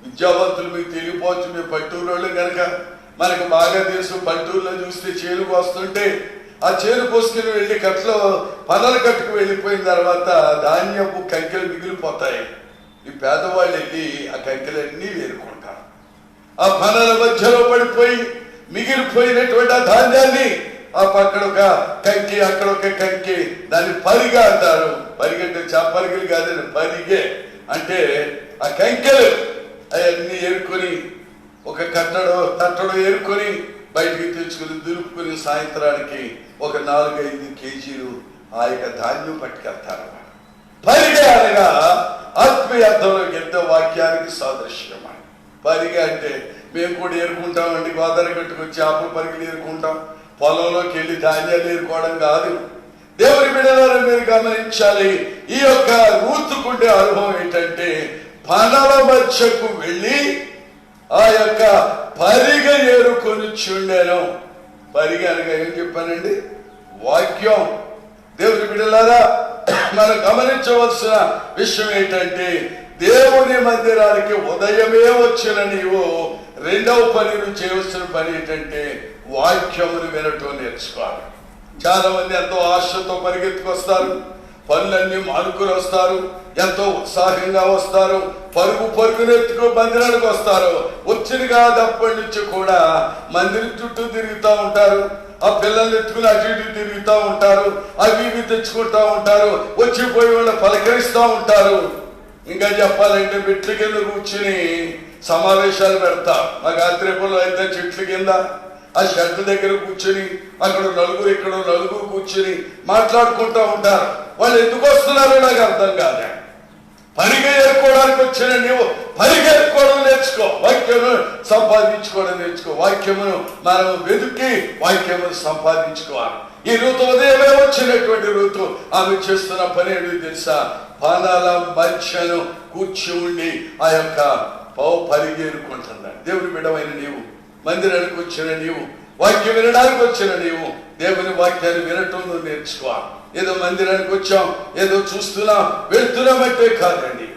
విద్యావంతులు, మీకు తెలియపోవచ్చు. మీ పట్టూరు వాళ్ళు కనుక మనకు బాగా తెలుసు. పట్టూరులో చూస్తే చేనుకు వస్తుంటే ఆ చేను పోసుకుని వెళ్ళి కట్టలో పనులు కట్టుకు వెళ్ళిపోయిన తర్వాత ధాన్యపు కంకెలు మిగిలిపోతాయి. ఈ పేదవాళ్ళు వెళ్ళి ఆ కంకెలన్నీ వేరుకుంటారు. ఆ పనుల మధ్యలో పడిపోయి మిగిలిపోయినటువంటి ఆ ధాన్యాన్ని ఆ పక్కడ ఒక కంకి, అక్కడ ఒక కంకి, దాన్ని పరిగా అంటారు. పరిగంటే పరిగలు కాదండి, పరిగే అంటే ఆ కంకెలు అవన్నీ ఏరుకొని ఒక తట్టడో ఏరుకొని బయటికి తెచ్చుకుని దులుపుకొని సాయంత్రానికి ఒక 4-5 కేజీలు ఆ యొక్క ధాన్యం పట్టుకెళ్తారు. పరిగే అనగా ఆత్మీయ అర్థంలోకి ఎంతో వాక్యానికి సాదృశ్యం. పరిగె అంటే మేము కూడా ఏరుకుంటామండి, గోదావరి కట్టుకొచ్చి చేపల పరిగెలు ఏరుకుంటాం. పొలంలోకి వెళ్ళి ధాన్యాలు ఏరుకోవడం కాదు. దేవుని బిడ్డలారా, మీరు గమనించాలి. ఈ యొక్క రూతుకుండే అనుభవం ఏంటంటే పనల మధ్యకు వెళ్ళి ఆ యొక్క పరిగ ఏరుకొని చుండెను. పరిగ అనగా ఏం చెప్పానండి? వాక్యం. దేవుని బిడ్డలారా, మనం గమనించవలసిన విషయం ఏంటంటే దేవుని మందిరానికి ఉదయమే వచ్చిన నీవు రెండవ పని నువ్వు చేయవలసిన పని ఏంటంటే వాక్యమును వినటం నేర్చుకోవాలి. చాలా మంది ఎంతో ఆశతో పరిగెత్తుకొస్తారు, పనులన్నీ మానుకుని వస్తారు, ఎంతో ఉత్సాహంగా వస్తారు, పరుగునెత్తుకు మందిరానికి వస్తారు. వచ్చిన కాదప్పటి నుంచి కూడా మందిరం చుట్టూ తిరుగుతూ ఉంటారు. ఆ పిల్లల్ని ఎత్తుకుని అటు ఇటు తిరుగుతూ ఉంటారు, అవి ఇవి తెచ్చుకుంటూ ఉంటారు, వచ్చిపోయి వాళ్ళు పలకరిస్తూ ఉంటారు. ఇంకా చెప్పాలంటే మెట్ల కింద కూర్చుని సమావేశాలు పెడతా. మా గాత్రేపుల్లో అయితే చెట్ల కింద ఆ షెడ్ దగ్గర కూర్చుని అక్కడ నలుగురు, ఇక్కడ నలుగురు కూర్చుని మాట్లాడుకుంటూ ఉంటారు. వాళ్ళు ఎందుకు వస్తున్నారో నాకు అర్థం కాదు. పరిగెత్తుకోవడానికి వచ్చిన నీవు పరిగెత్తుకోవడం నేర్చుకో, వాక్యమును సంపాదించుకోవడం నేర్చుకో. వాక్యమును మనం వెతుక్కి వాక్యమును సంపాదించుకోవాలి. ఈ ఋతు ఉదయమే వచ్చినటువంటి ఋతు. ఆమె చేస్తున్న పని ఏంటి తెలుసా? పనల మధ్యను కూర్చి ఉండి ఆ యొక్క పరిగెరుకుంటున్నాడు. దేవుని బిడ్డమైన నీవు మందిరానికి వచ్చిన నీవు, వాక్యం వినడానికి వచ్చిన నీవు దేవుని వాక్యాన్ని వినటం నేర్చుకో. ఏదో మందిరానికి వచ్చాం, ఏదో చూస్తున్నాం, వెళ్తున్నామంటే కాదండి.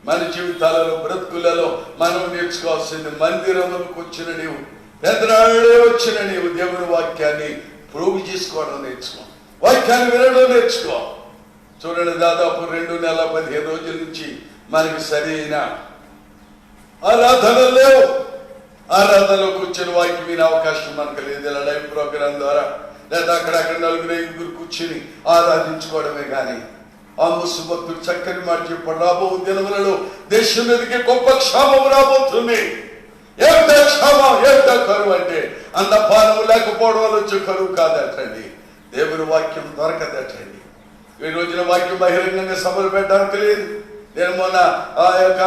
మన జీవితాలలో, బ్రతుకులలో మనం నేర్చుకోవాల్సింది మందిరములకు వచ్చిన నీవు, పెద్దనాడే వచ్చిన నీవు దేవుని వాక్యాన్ని ప్రోగు చేసుకోవడం నేర్చుకో, వాక్యాన్ని వినడం నేర్చుకో. చూడండి, దాదాపు 2 నెలల 15 రోజుల నుంచి మనకి సరైన ఆరాధనలు లేవు. ఆరాధనలో కూర్చొని వాక్యం వినే అవకాశం మనకు లేదు. ఇలా లైవ్ ప్రోగ్రాం ద్వారా లేదా అక్కడక్కడ 4-5 కూర్చుని ఆరాధించుకోవడమే కానీ ఆమోసు భక్తుడు చక్కని మాట చెప్పాడు. రాబో దినములలో దేశం మీదకి గొప్ప క్షామం రాబోతుంది. ఎంత క్షామం, ఎంత కరువు అంటే అన్నపానము లేకపోవడం వల్ల వచ్చే కరువు కాదటండి, దేవుని వాక్యం దొరకదటండి. ఈ రోజున వాక్యం బహిరంగంగా సభలు పెట్టడానికి లేదు. నేను మొన్న ఆ యొక్క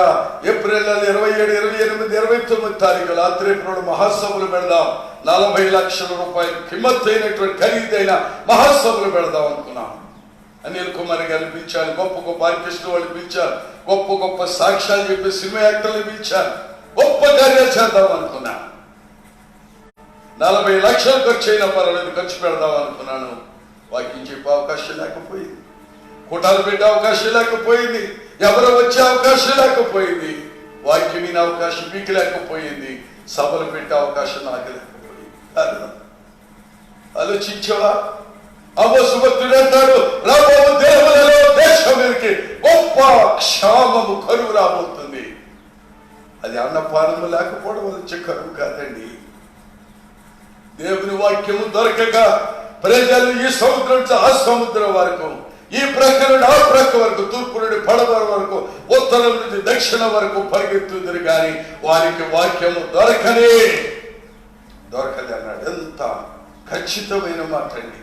ఏప్రిల్ 27, 28, 29 తారీఖులు ఆత్రేపురంలో మహాసభలు పెడదాం, 40 లక్షల రూపాయలు కిమ్మత్తైనటువంటి ఖరీదైన మహాసభలు పెడదాం అనుకున్నాం. అనిల్ కుమార్ గారిని పిలిచాను, గొప్ప గొప్ప ఆర్కెస్ట్రా వాళ్ళు పిలిచారు, గొప్ప గొప్ప సాక్ష్యాలు చెప్పి సినిమా యాక్టర్లు పిలిచారు, గొప్ప కార్యాలు చేద్దాం అనుకున్నా. 40 లక్షలు ఖర్చు అయినా పర్వాలేదు, ఖర్చు పెడదాం అనుకున్నాను. వాక్యం చెప్పే అవకాశం లేకపోయింది, కూటాలు పెట్టే అవకాశం లేకపోయింది, ఎవరు వచ్చే అవకాశం లేకపోయింది, వాక్యం వినే అవకాశం మీకు లేకపోయింది, సభలు పెట్టే అవకాశం నాకు లేకపోయింది. ఆలోచించావా? ఆమోసు భక్తుడు అంటాడు, రాబో దినములలో దేశం మీదకి గొప్ప క్షామము, కరువు రాబోతుంది. అది అన్నపానము లేకపోవడం వల్ల వచ్చే కరువు కాదండి. దేవుని వాక్యము దొరకక ప్రజలు ఈ సముద్రం నుంచి ఆ సముద్రం వరకు, ఈ ప్రక్క నుండి ఆ ప్రక్క వరకు, తూర్పు నుండి పడమర వరకు, ఉత్తరం నుంచి దక్షిణ వరకు పరిగెత్తుదురు కానీ వారికి వాక్యము దొరకదు అన్నాడు. ఎంత ఖచ్చితమైన మాట అండి.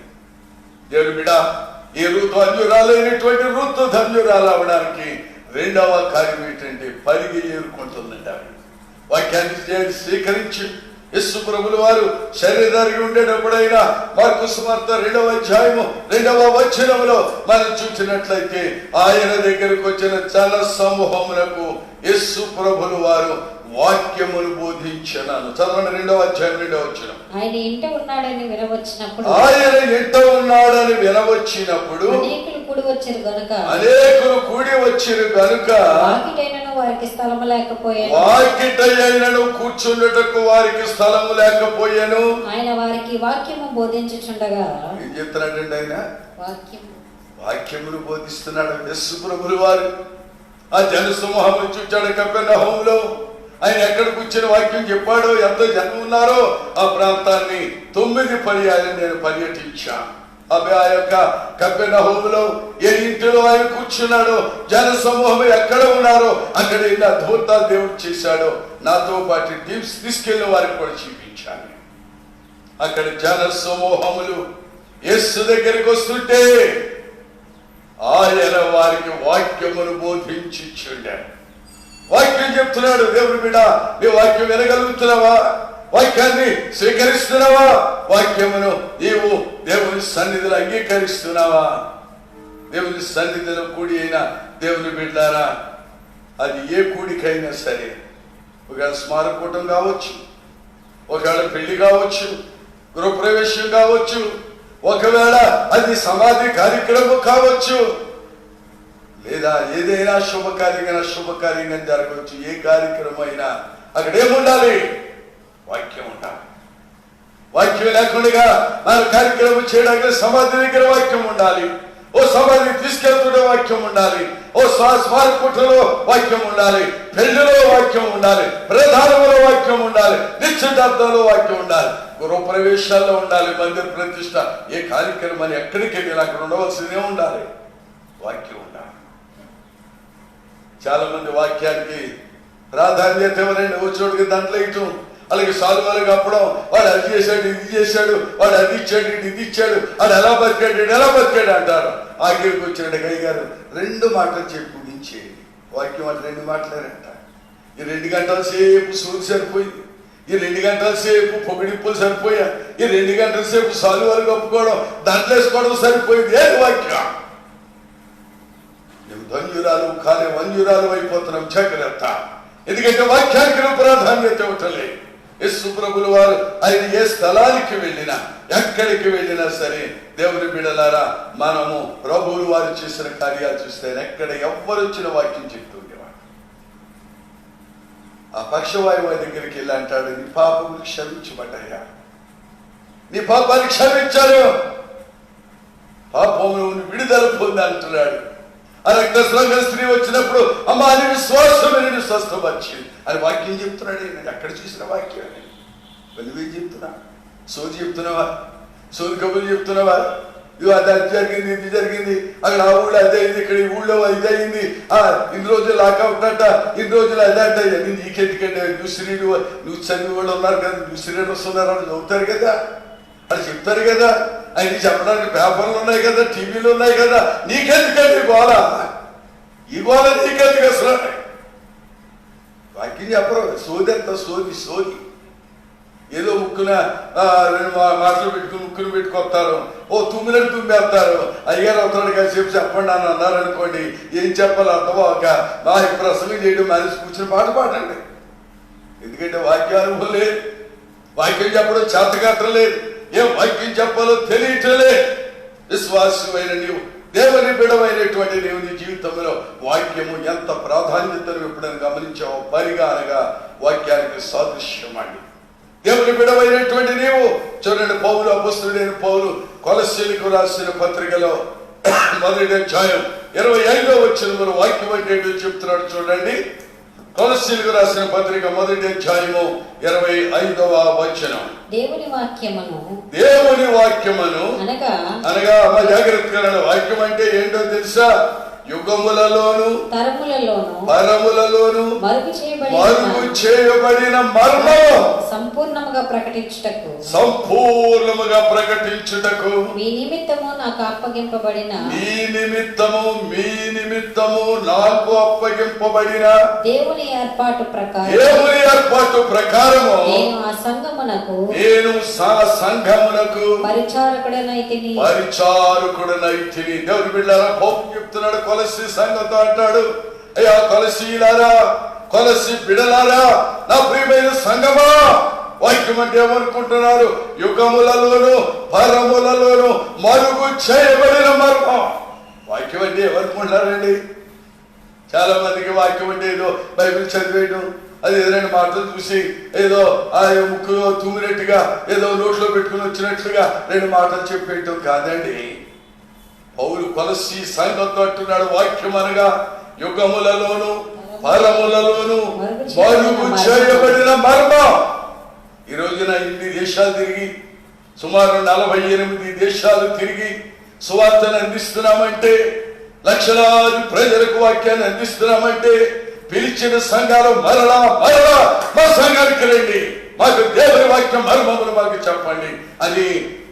దేవుని బిడ్డ, ఈ ఋతు అన్యురాలైనటువంటి ఋతు ధన్యురాలు అవడానికి రెండవ కార్యం ఏంటంటే పరిగి ఏరుకుంటుందండి. వాక్యాన్ని స్వీకరించి యేసు ప్రభువుల వారు శరీరానికి ఉండేటప్పుడైనా మార్కు సువార్త 2వ అధ్యాయము 2వ వచనములో మనం చూసినట్లయితే ఆయన దగ్గరకు వచ్చిన జన సమూహములకు యేసు ప్రభువుల వారు వాక్యమును బోధించను. చదవండి, 2వ అధ్యాయం 2వ వచనం. ఆయన ఇంట ఉన్నాడని వినవచ్చినప్పుడు అనేకులు కూడి వచ్చిరు గనుక వాకిటైనను వారికి స్థలము లేకపోయాను, వాకిటైనను కూర్చుండుటకు వారికి స్థలము లేకపోయాను. ఆయన వారికి వాక్యము బోధించుచుండగా ఏం చెప్తున్నాడండి? ఆయన వాక్యమును బోధిస్తున్నాడు యేసు ప్రభువుల వారు. ఆ జన సమూహం చూచాడు కపెర్నహూములో. ఆయన ఎక్కడ కూర్చొని వాక్యం చెప్పాడో, ఎంతో జనం ఉన్నారో ఆ ప్రాంతాన్ని 9 పర్యాయాలు నేను పర్యటించా. ఆ యొక్క కపెర్నహూములో ఏ ఇంటిలో ఆయన కూర్చున్నాడో, జన సమూహం ఎక్కడ ఉన్నారో అక్కడ ఎన్ని అద్భుతాలు దేవుడు చేశాడో నాతో పాటు తీసుకెళ్ళిన వారికి కూడా చూపించాను. అక్కడ జన సమూహములు యేసు దగ్గరికి వస్తుంటే ఆయన వారికి వాక్యమును బోధించి చూడాడు. వాక్యం చెప్తున్నాడు. దేవుని బిడ్డ, నీ వాక్యం వినగలుగుతున్నావా? వాక్యాన్ని స్వీకరిస్తున్నావా? వాక్యమును నీవు దేవుని సన్నిధిలో అంగీకరిస్తున్నావా? దేవుని సన్నిధిలో కూడి అయినా దేవుని బిడ్డారా, అది ఏ కూడికైనా సరే, ఒకవేళ స్మారకూటం కావచ్చు, ఒకవేళ పెళ్లి కావచ్చు, గృహప్రవేశం కావచ్చు, ఒకవేళ అది సమాధి కార్యక్రమం కావచ్చు, లేదా ఏదైనా శుభకార్యంగా జరగవచ్చు. ఏ కార్యక్రమం అయినా అక్కడ ఏముండాలి? వాక్యం ఉండాలి. వాక్యం లేకుండా మన కార్యక్రమం చేయడానికి సమాధి దగ్గర వాక్యం ఉండాలి, ఓ సమాధిని తీసుకెళ్తుంటే వాక్యం ఉండాలి, ఓ స్మారకూటంలో వాక్యం ఉండాలి, పెళ్లిలో వాక్యం ఉండాలి, ప్రధానంలో వాక్యం ఉండాలి, నిశ్చితార్థంలో వాక్యం ఉండాలి, గృహప్రవేశాల్లో ఉండాలి, మందిర ప్రతిష్ట, ఏ కార్యక్రమాన్ని ఎక్కడికి వెళ్ళి అక్కడ ఉండవలసిందే ఉండాలి, వాక్యం ఉండాలి. చాలా మంది వాక్యానికి ప్రాధాన్యత ఎవరైనా వచ్చోడికి దాంట్లో ఇటు అలాగే సాల్వాలు కప్పడం, వాడు అది చేశాడు, ఇది చేశాడు, వాడు అది ఇచ్చాడు, ఇది ఇచ్చాడు, వాడు ఎలా బతికాడు అంటారు. ఆఖరికి వచ్చాడు గయ్య గారు 2 మాటలు చెప్పి ముగించేయండి. వాక్యం అంటే 2 మాటలేనంట. ఈ 2 గంటల సేపు సూది సరిపోయింది, ఈ 2 గంటల సేపు పొగిడిప్పులు సరిపోయా, ఈ 2 గంటల సేపు సాల్వాలు కప్పుకోవడం, దాంట్లో వేసుకోవడం సరిపోయింది. ఏది వాక్యం? నువ్వు ధన్యురాలు కాలే వంజురాలు అయిపోతున్నాం. జాగ్రత్త, ఎందుకంటే వాక్యానికి ప్రాధాన్యత ఇవ్వటలే. యేసు ప్రభుల వారు ఆయన ఏ స్థలానికి వెళ్ళినా, ఎక్కడికి వెళ్ళినా సరే దేవుని బిడ్డలారా, మనము ప్రభువులు వారు చేసిన కార్యాలు చూస్తే ఎక్కడ ఎవ్వరు వచ్చిన వాక్యం చెప్తూ ఉండేవాడు. ఆ పక్షవాయువు దగ్గరికి వెళ్ళి అంటాడు, నీ పాపములు క్షమించబడ్డాయా, నీ పాపాన్ని క్షమించారు, పాపమును విడుదల పొంది అంటున్నాడు. ఆ రక్తస్రావ స్త్రీ వచ్చినప్పుడు అమ్మా అని విశ్వాసమే నేను స్వస్థపరిచింది అని వాక్యం చెప్తున్నాడు. నేను ఎక్కడ చూసిన వాక్యం నువ్వేం చెప్తున్నా? సోది చెప్తున్నావా? సోది కబుర్లు చెప్తున్నావా? ఇవి అది జరిగింది, ఇది జరిగింది, అక్కడ ఆ ఊళ్ళో అదే అయింది, ఇక్కడ ఈ ఊళ్ళో ఇది అయింది, ఇన్ని రోజులు లాకౌట్ అంట, ఇన్ని రోజులు అదే అంట. నీకెందుకంటే న్యూస్ రీడ్, న్యూస్ చదివి వాళ్ళు ఉన్నారు కదా, న్యూస్ రీడర్స్ ఉన్నారు, వాళ్ళు చదువుతారు కదా, అది చెప్తారు కదా, ఆయన చెప్పడానికి పేపర్లు ఉన్నాయి కదా, టీవీలు ఉన్నాయి కదా, నీకెందుకండి గోళ? ఈ గోళ నీకెందుకు అసలు? వాక్యం చెప్పరు, సోది అంత సోది సోది. ఏదో ముక్కున రెండు మాటలు పెట్టుకుని ముక్కును పెట్టుకొస్తారు, ఓ తుమ్మినట్టు తుమ్మేస్తారు. అయ్యారు అవుతాడు కాసేపు చెప్పండి అని అన్నారు అనుకోండి, ఏం చెప్పాలి అర్థమవక మా ప్రసంగం చేయడం మనిషి కూర్చుని పాట పాడండి. ఎందుకంటే వాక్యానుభవం లేదు, వాక్యం చెప్పడం చేతకాటం లేదు, ఏం వాక్యం చెప్పాలో తెలియటలే. విశ్వాసమైన నీవు, దేవుని బిడమైనటువంటి నీవు నీ జీవితంలో వాక్యము ఎంత ప్రాధాన్యతను ఎప్పుడైనా గమనించావో పరిగా అనగా వాక్యానికి సాదృశ్యమండి. దేవుని బిడమైనటువంటి నీవు చూడండి, పౌలు అపొస్తలుడైన పౌలు కొలస్సీలకు రాసిన పత్రికలో 1వ అధ్యాయం 25వ వచనంలో వాక్యం అంటే ఏంటో చెప్తున్నాడు చూడండి. కొలస్సీలకు రాసిన పత్రిక 1వ అధ్యాయము 25వ వచనం. దేవుని వాక్యమును అనగా అమ్మ జాగ్రత్తగా, వాక్యం అంటే ఏంటో తెలుసా? యుగములలోను పరములలోను మరుగు చేయబడిన మర్మం సంపూర్ణముగా ప్రకటించుటకు మీ నిమిత్తము నాకు అప్పగింపబడిన దేవుని ఏర్పాటు ప్రకారము నేను ఆ సంఘమునకు పరిచారకుడనైతిని. దేవుని బిడ్డలారా, పౌలు చెప్తున్నాడు కొలస్సీ సంఘంతో అంటాడు, అయ్యా కొలస్సీలారా, కొలస్సీ బిడలారా, నా ప్రియమైన సంఘమా, వాక్యం అంటే ఏమనుకుంటున్నారు? యుగములలోను పరములలోను మరుగు చేయబడిన మర్మం. వాక్యం అంటే ఏమనుకుంటున్నారండి? చాలా మందికి వాక్యం అంటే ఏదో బైబిల్ చదివేయడం, అది ఏదైనా మాటలు చూసి ఏదో ఆ ముక్కులో తుమ్మినట్టుగా, ఏదో నోట్లో పెట్టుకుని వచ్చినట్లుగా 2 మాటలు చెప్పేయటం కాదండి. పౌలు కొలస్సీ సంఘంతో అంటున్నాడు, వాక్యం అనగా యుగములలోను పరములలోను మరుగు చేయబడిన మర్మం. ఈ రోజున ఇన్ని దేశాలు తిరిగి, సుమారు 48 దేశాలు తిరిగి సువార్తను అందిస్తున్నామంటే, లక్షలాది ప్రజలకు వాక్యాన్ని అందిస్తున్నామంటే, పిలిచిన సంఘాలు మరలా మా సంఘానికి రండి, మాకు దేవుని వాక్యం మర్మములు మాకు చెప్పండి అని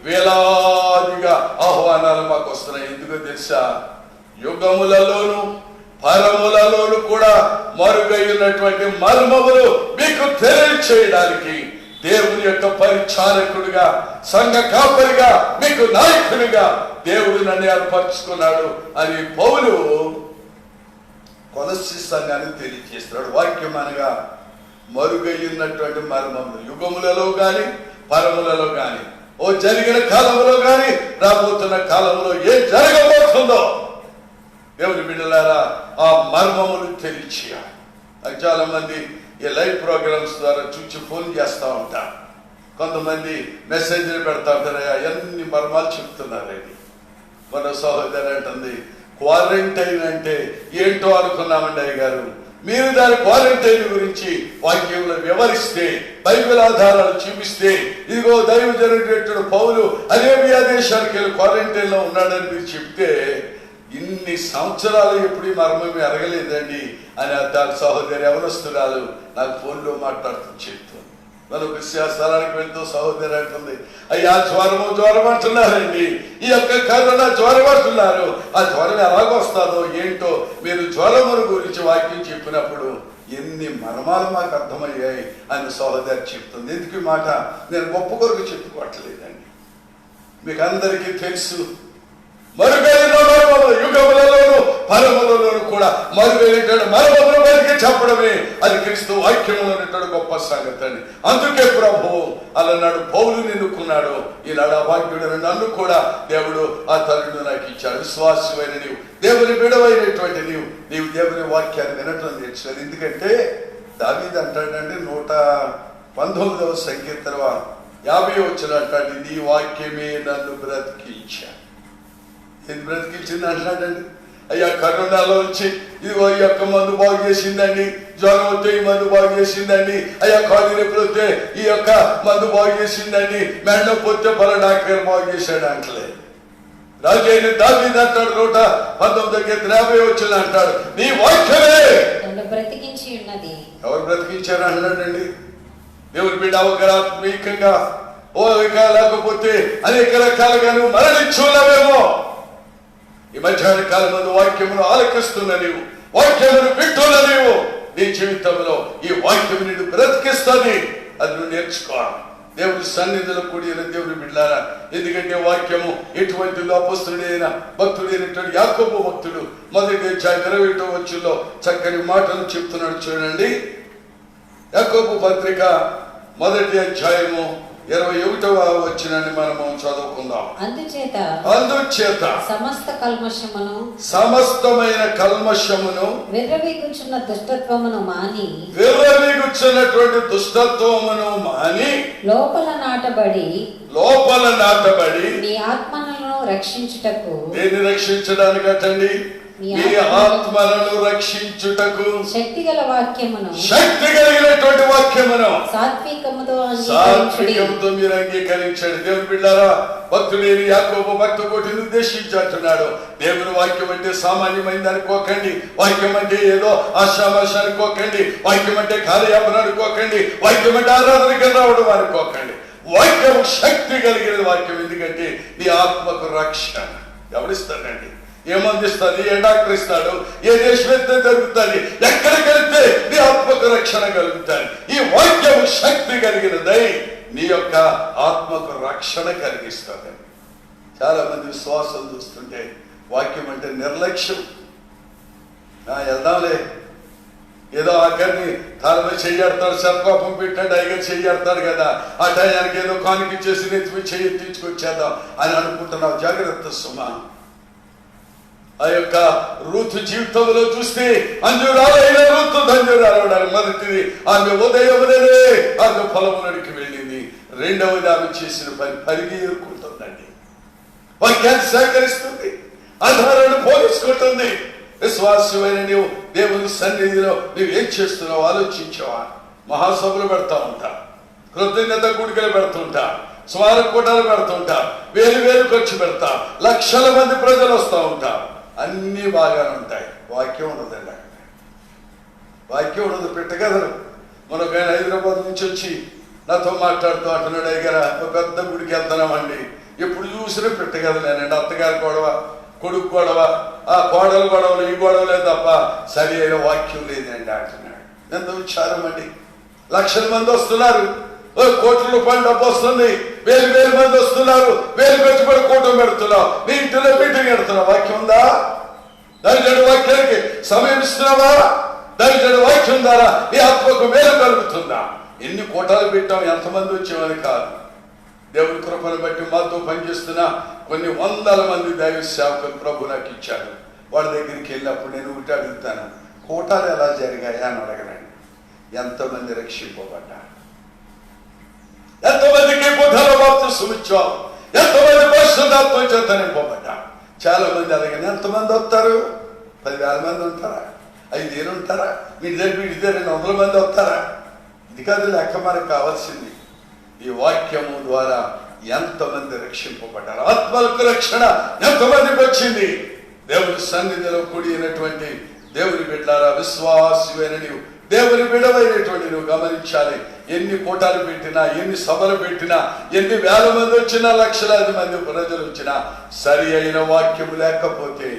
వేలాదిగా ఆహ్వానాలు మాకు వస్తున్నాయి. ఎందుకో తెలుసా? యుగములలోను పరములలోను కూడా మరుగైనటువంటి మర్మములు మీకు తెలియచేయడానికి దేవుని యొక్క పరిచారకుడిగా, సంఘ కాపరిగా, మీకు నాయకుడిగా దేవుడు నన్ను ఏర్పరచుకున్నాడు అని పౌలు కొలస్సీ సంఘానికి తెలియజేస్తున్నాడు. వాక్యం అనగా మరుగైనటువంటి మర్మములు యుగములలో గాని పరములలో గాని, ఓ జరిగిన కాలంలో గాని రాబోతున్న కాలంలో ఏం జరగబోతుందో దేవుని బిడ్డలారా ఆ మర్మములు తెలియచేయాలి. చాలా మంది ఈ లైవ్ ప్రోగ్రామ్స్ ద్వారా చూచి ఫోన్ చేస్తూ ఉంటారు, కొంతమంది మెసేజ్లు పెడతా ఉంటారు, ఎన్ని మర్మాలు చెప్తున్నారండి. మన సహోదరు అంటుంది, క్వారంటైన్ అంటే ఏంటో అనుకున్నామండి అయ్య గారు, మీరు దాని క్వారంటైన్ గురించి వాక్యంలో వివరిస్తే, బైబిల్ ఆధారాలు చూపిస్తే, ఇదిగో దైవజనుడు పౌలు అరేబియా దేశానికి వెళ్ళి క్వారంటైన్ లో ఉన్నాడని మీరు చెప్తే, ఇన్ని సంవత్సరాలు ఎప్పుడు ఈ మర్మం ఎరగలేదండి అని దాని సహోదరి ఎవరొస్తున్నారు నాకు ఫోన్లో మాట్లాడుతూ చెప్తుంది. మరొక స్థలానికి వెళ్తూ సహోదరి అంటుంది, అయ్యా జ్వరం అంటున్నారండి, ఈ యొక్క కరోనా జ్వరం అంటున్నారు, ఆ జ్వరం ఎలాగొస్తుందో ఏంటో మీరు జ్వరముల గురించి వాక్యం చెప్పినప్పుడు ఎన్ని మర్మాలు మాకు అర్థమయ్యాయి అని సహోదరి చెప్తుంది. ఎందుకు ఈ మాట నేను గొప్ప కొరకు చెప్పుకోవట్లేదండి, మీకు అందరికీ తెలుసు. మరుగైన మర్మములు యుగములలోను పరములలోను కూడా మరువైనటువంటి మరొకరు బయటికి చెప్పడమే అది క్రీస్తు వాక్యంలో ఉన్నటువంటి గొప్ప సంగతి అండి. అందుకే ప్రభు అలనాడు పౌలు నిన్నుకున్నాడు, ఈనాడు ఆ భాగ్యుడైన నన్ను కూడా దేవుడు ఆ తల్లిని నాకు ఇచ్చాడు. విశ్వాసమైన నీవు, దేవుని బిడవైనటువంటి నీవు దేవుని వాక్యాన్ని వినటం నేర్చుకోవాలి. ఎందుకంటే దావీదు అంటాడంటే 119వ సంకీర్తన 50 వచ్చిన అంటాడు, నీ వాక్యమే నన్ను బ్రతికించా. ఇది బ్రతికించింది అంటున్నాడండి. అయ్యా కరోనాలో వచ్చి ఇదిగో ఈ యొక్క మందు బాగు చేసిందండి, జ్వరం వస్తే ఈ మందు బాగు చేసిందండి, అయ్యా కాళ్ళు నొప్పులు వస్తే ఈ యొక్క మందు బాగు చేసిందండి, మెడ పోతే పలా డాక్టర్ బాగు చేశాడు అంటలే. రాజు అయిన దావీదు అంటాడు 119:50 వచ్చిన అంటాడు, నీ వాక్యమే నన్ను బ్రతికించి ఉన్నది. ఎవరు బ్రతికించారు అంటున్నాడండి. దేవుని బిడ్డ ఒక ఆత్మీయంగా లేకపోతే అనేక రకాలుగా నువ్వు మరణించున్నావేమో. ఈ మధ్యాహ్న కాలం మందు వాక్యమును ఆలకిస్తున్న నీవు, వాక్యమును వింటున్న నీవు, నీ జీవితంలో ఈ వాక్యం నిన్ను బ్రతికిస్తుంది. అది నువ్వు నేర్చుకోవాలి. దేవుని సన్నిధిలో కూడిన దేవుని బిడ్డారా, ఎందుకంటే వాక్యము ఎటువంటి అపొస్తలుడైన భక్తుడైనటువంటి యాకోబు భక్తుడు 1:21 చక్కని మాటలు చెప్తున్నాడు. చూడండి, యాకోబు పత్రిక 1వ అధ్యాయము 21వ మనము చదువుకుందాం. అందుచేత సమస్తమైన కల్మషమును విర్రవీగుచున్న దుష్టత్వమును మాని లోపల నాటబడి నీ ఆత్మలను రక్షించుటకు. దేన్ని రక్షించడానికి అటండి? మీ ఆత్మలను రక్షించుటకు శక్తిగల వాక్యమును, శక్తి కలిగినటువంటి వాక్యమును సాత్వికముతో మీరు అంగీకరించండి. దేవుని బిడ్డారా, భక్తుడైన యాకోబు భక్త కోటిని ఉద్దేశించి అంటున్నాడు, దేవుని వాక్యం అంటే సామాన్యమైంది అనుకోకండి, వాక్యం అంటే ఏదో ఆశామాష అనుకోకండి, వాక్యం అంటే కార్యాపన అనుకోకండి, వాక్యం అంటే ఆరాధనకి రావడం అనుకోకండి. వాక్యం శక్తి కలిగిన వాక్యం. ఎందుకంటే నీ ఆత్మకు రక్షణ ఎవరిస్తాడండి? ఏమందిస్తాడు? ఏ డాక్టర్ ఇస్తాడు? ఏ దేశం వెళ్తే జరుగుతుంది? ఎక్కడికి వెళ్తే నీ ఆత్మకు రక్షణ కలుగుతాడు. ఈ వాక్యం శక్తి కలిగినదై నీ యొక్క ఆత్మకు రక్షణ కలిగిస్తుంది. చాలా మంది విశ్వాసం చూస్తుంటే వాక్యం అంటే నిర్లక్ష్యం. వెళ్దాంలే, ఏదో ఆఖరిని తాళమ చెయ్యాడతాడు, సర్పాపం పెట్టాడు, అయ్యగా చెయ్యాడతాడు కదా, ఆ టయానికి ఏదో కానికి చేసి చెయ్యి తీసుకొచ్చేద్దాం అని అనుకుంటున్నావు. జాగ్రత్త సుమా. ఆ యొక్క రూతు జీవితంలో చూస్తే అంజురాలైన రూతు ధన్యురాలు. మొదటిది ఆమె ఉదయమునే ఆమె పొలమునడికి వెళ్ళింది. రెండవది ఆమె చేసిన పని పరిగి ఎదుర్కొంటుందండి. వాక్యాన్ని సేకరిస్తుంది, ఆధారాన్ని పోగొట్టుకుంటుంది. విశ్వాసమైన నీవు దేవుని సన్నిధిలో నువ్వు ఏం చేస్తున్నావు ఆలోచించావా? మహాసభలు పెడతా ఉంటా, కృతజ్ఞత గుడికలు పెడుతుంటా, స్మారక కూటాలు పెడుతుంటా, వేలు ఖర్చు పెడతా, లక్షల మంది ప్రజలు వస్తూ ఉంటారు. అన్ని బాగానే ఉంటాయి. వాక్యం ఉండదండి. అక్కడ వాక్యం ఉండదు. పెట్టగలరు. మనకు ఆయన హైదరాబాద్ నుంచి వచ్చి నాతో మాట్లాడుతూ అంటున్నాడు, దగ్గర ఒక పెద్ద గుడికి వెళ్తున్నామండి, ఎప్పుడు చూసినా పెట్టగలనేనండి. అత్తగారి గొడవ, కొడుకు గొడవ, ఆ కోడలు గొడవలు, ఈ గొడవలే తప్ప సరి అయిన వాక్యం లేదండి అంటున్నాడు. ఎంత విచారం అండి. లక్షల మంది వస్తున్నారు, కోట్ల రూపాయలు డబ్బు వస్తుంది, వేలు మంది వస్తున్నారు, వేలు పెట్టుబడి కూటమి పెడుతున్నావు, నీ ఇంటిలో మీటింగ్ పెడుతున్నావు. వాక్యం ఉందా? దాని వాక్యానికి సమయం ఇస్తున్నావా? దాని వాక్యం ద్వారా నీ ఆత్మకు మేలు కలుగుతుందా? ఎన్ని కోటాలు పెట్టాం, ఎంతమంది వచ్చేవారు కాదు. దేవుని కృపను బట్టి మాతో పనిచేస్తున్న కొన్ని వందల మంది దైవ సేవకులు ప్రభు నాకు ఇచ్చాడు. వాళ్ళ దగ్గరికి వెళ్ళినప్పుడు నేను ఒకటి అడుగుతాను, కోటాలు ఎలా జరిగాయా అని అడగనండి. ఎంతమంది రక్షింపబడ్డారు? ఎంతమందికి బుద్ధలో బాప్తిస్మం ఇచ్చావు? ఎంతమంది పరిశుద్ధాత్మ చేత నింపబడ్డారు? చాలా మంది అలాగని. ఎంతమంది వస్తారు? 10,000 మంది ఉంటారా? 5,000 ఉంటారా? మీ దగ్గర 200 మంది వస్తారా? ఇది కాదు లెక్క. మనకు కావాల్సింది ఈ వాక్యము ద్వారా ఎంతమంది రక్షింపబడ్డారు, ఆత్మలకు రక్షణ ఎంతమందికి వచ్చింది. దేవుని సన్నిధిలో కూడినటువంటి దేవుని బిడ్డలారా, విశ్వాసమైన నీవు, దేవుని బిడ్డవైనటువంటి నువ్వు గమనించాలి. ఎన్ని కోటాలు పెట్టినా, ఎన్ని సభలు పెట్టినా, ఎన్ని వేల మంది వచ్చినా, లక్షలాది మంది ప్రజలు వచ్చినా, సరి అయిన వాక్యం లేకపోతే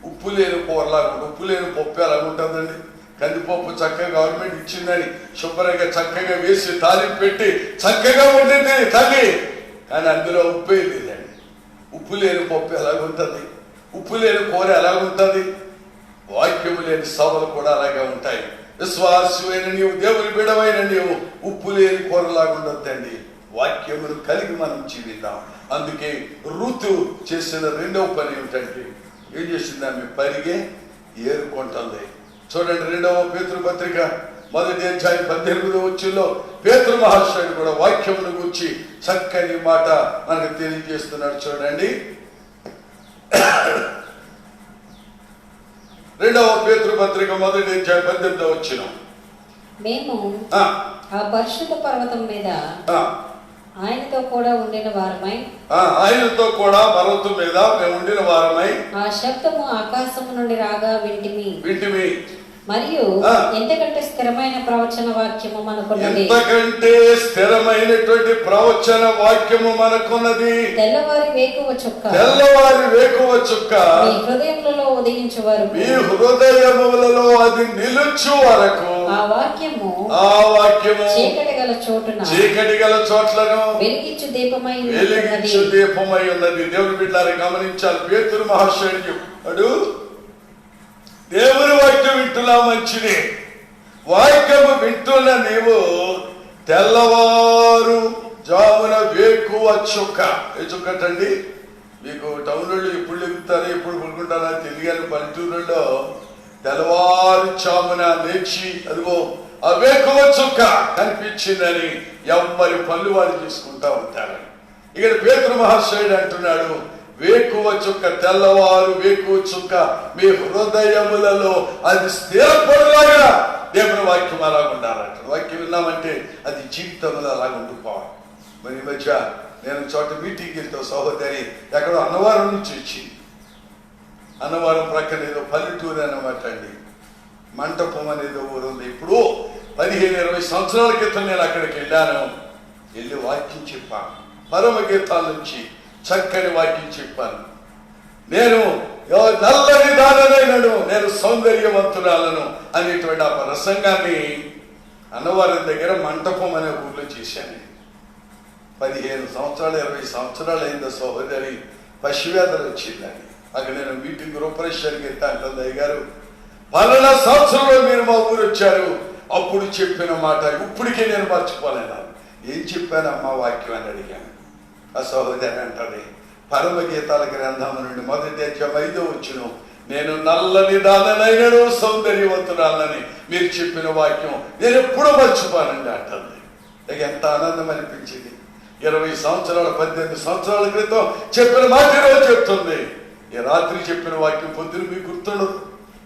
ఉప్పు లేని కూరలాగా, ఉప్పు లేని పప్పు ఎలాగుంటుందండి? కందిపప్పు చక్కగా గవర్నమెంట్ ఇచ్చిందని శుభ్రంగా చక్కగా వేసి తాలింపు పెట్టి చక్కగా ఉండింది తల్లి, కానీ అందులో ఉప్పే లేదండి. ఉప్పు లేని పప్పు ఎలాగుంటుంది? ఉప్పు లేని కూర ఎలాగుంటుంది? వాక్యము లేని సభలు కూడా అలాగే ఉంటాయి. విశ్వాసమైన నీవు, దేవుని బిడ్డవైన నీవు ఉప్పు లేని కూరలాగుండొద్దండి. వాక్యమును కలిగి మనం జీవిద్దాం. అందుకే ఋతు చేసిన రెండవ పని ఏమిటంటే, ఏం చేసింది? ఆమె పరిగే ఏరుకుంటుంది. చూడండి, 2వ పేతురు పత్రిక 1వ అధ్యాయం 18వ వచనంలో పేతురు మహాశయుడు కూడా వాక్యమును గురించి చక్కని మాట మనకు తెలియజేస్తున్నాడు. చూడండి, 2వ పేతురు పత్రిక 1వ అధ్యాయం 18వ వచనం. మేము ఆ పరిశుద్ధ పర్వతం మీద ఆయనతో కూడా ఉండిన వారమై, ఆయనతో కూడా పర్వతం మీద మేము ఉండిన వారమై, ఆ శబ్దము ఆకాశము నుండి రాగా వింటిమి. మరియు ఎంతకంటే స్థిరమైన ప్రవచన వాక్యము మనకున్నది, ఎంతకంటే స్థిరమైనటువంటి ప్రవచన వాక్యము మనకున్నది. తెల్లవారి వేకువ చుక్క మీ హృదయములలో ఉదయించు వరకు, మీ హృదయములలో అది నిలుచు వరకు ఆ వాక్యము చీకటి గల చోట్లను వెలిగించు దీపమై ఉన్నది. దేవుని బిడ్డలారా గమనించాలి. పేతురు మహాశయుడు చెప్పాడు, దేవుని వాక్యం వింటున్నా మంచిది. వాక్యము వింటున్న నీవు తెల్లవారు జామున వేకువ చుక్క. ఏ చుక్కటండి? మీకు టౌన్ వాళ్ళు ఎప్పుడు లెగుతారో ఎప్పుడు పడుకుంటారో తెలియని పల్లెటూరులో తెల్లవారు జామున లేచి అదిగో ఆ వేకువ చుక్క కనిపించిందని ఎవరి పనులు వాళ్ళు చేసుకుంటా ఉంటారు. ఇక్కడ పేతురు మహాశయుడు అంటున్నాడు, వేకువ చుక్క, తెల్లవారు వేకువ చుక్క మీ హృదయములలో అది స్థిరపడలాగా దేవుని వాక్యం అలాగ ఉండాలంట. వాక్యం విన్నామంటే అది జీవితంలో అలాగ ఉండిపోవాలి. మరి ఈ మధ్య నేను చోట మీటింగ్కి వెళ్తే సహోదరి ఎక్కడో అన్నవరం నుంచి వచ్చింది. అన్నవరం ప్రక్కన ఏదో పల్లెటూరు అన్నమాట అండి. మంటపం అనేది ఊరు ఉంది. ఇప్పుడు 15-20 సంవత్సరాల క్రితం నేను అక్కడికి వెళ్ళి వాక్యం చెప్పాను. పరమగీతాల నుంచి చక్కని వాక్యం చెప్పాను. నేను నల్లని దానైనను, నేను సౌందర్యవంతురాలను అనేటువంటి ఆ ప్రసంగాన్ని అన్నవరం దగ్గర మంటపం అనే ఊర్లో చేశాను. 15 సంవత్సరాలు 20 సంవత్సరాలు అయిందో సహోదరి పశువేదన వచ్చిందని. అక్కడ నేను మీటింగ్ రూపరేషన్కి వెళ్తా అంటుంది, అయ్యగారు పలానా సంవత్సరంలో మీరు మా ఊరు వచ్చారు, అప్పుడు చెప్పిన మాట ఇప్పటికే నేను మర్చిపోలేను. ఏం చెప్పానమ్మా వాక్యం అని అడిగాను. ఆ సహోదరి అంటది, పరమగీతాల గ్రంథము నుండి 1వ అధ్యాయం 5వ వచనం, నేను నల్లని దానైనను సౌందర్యవంతురాలని మీరు చెప్పిన వాక్యం నేను ఎప్పుడూ మర్చిపోనండి అంటుంది. ఎంత ఆనందం అనిపించింది. 20 సంవత్సరాలు 18 సంవత్సరాల క్రితం చెప్పిన మాట ఈరోజు చెప్తుంది. ఈ రాత్రి చెప్పిన వాక్యం పొద్దున మీకు గుర్తుండదు.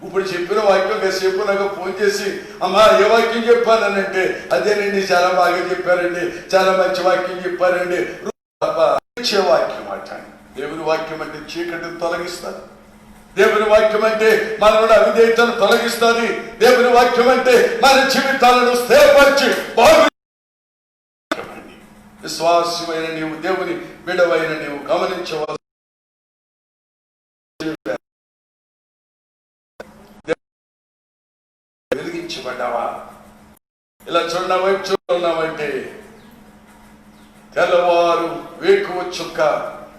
ఇప్పుడు చెప్పిన వాక్యం కాసేపు నాకు ఫోన్ చేసి, అమ్మా ఏ వాక్యం చెప్పానంటే, అదేనండి చాలా బాగా చెప్పారండి, చాలా మంచి వాక్యం చెప్పారండి. వాక్యం అంటాను. దేవుని వాక్యం అంటే చీకటిని తొలగిస్తుంది. దేవుని వాక్యం అంటే మనలో అవిధేయతను తొలగిస్తుంది. దేవుని వాక్యం అంటే మన జీవితాలను స్థిరపరిచి విశ్వాసమైన నీవు, దేవుని బిడ్డవైన నీవు గమనించవలసి వెలిగించబడ్డావా? ఇలా చూడ వైపు చూస్తున్నావంటే తెల్లవారు వేకువ చుక్క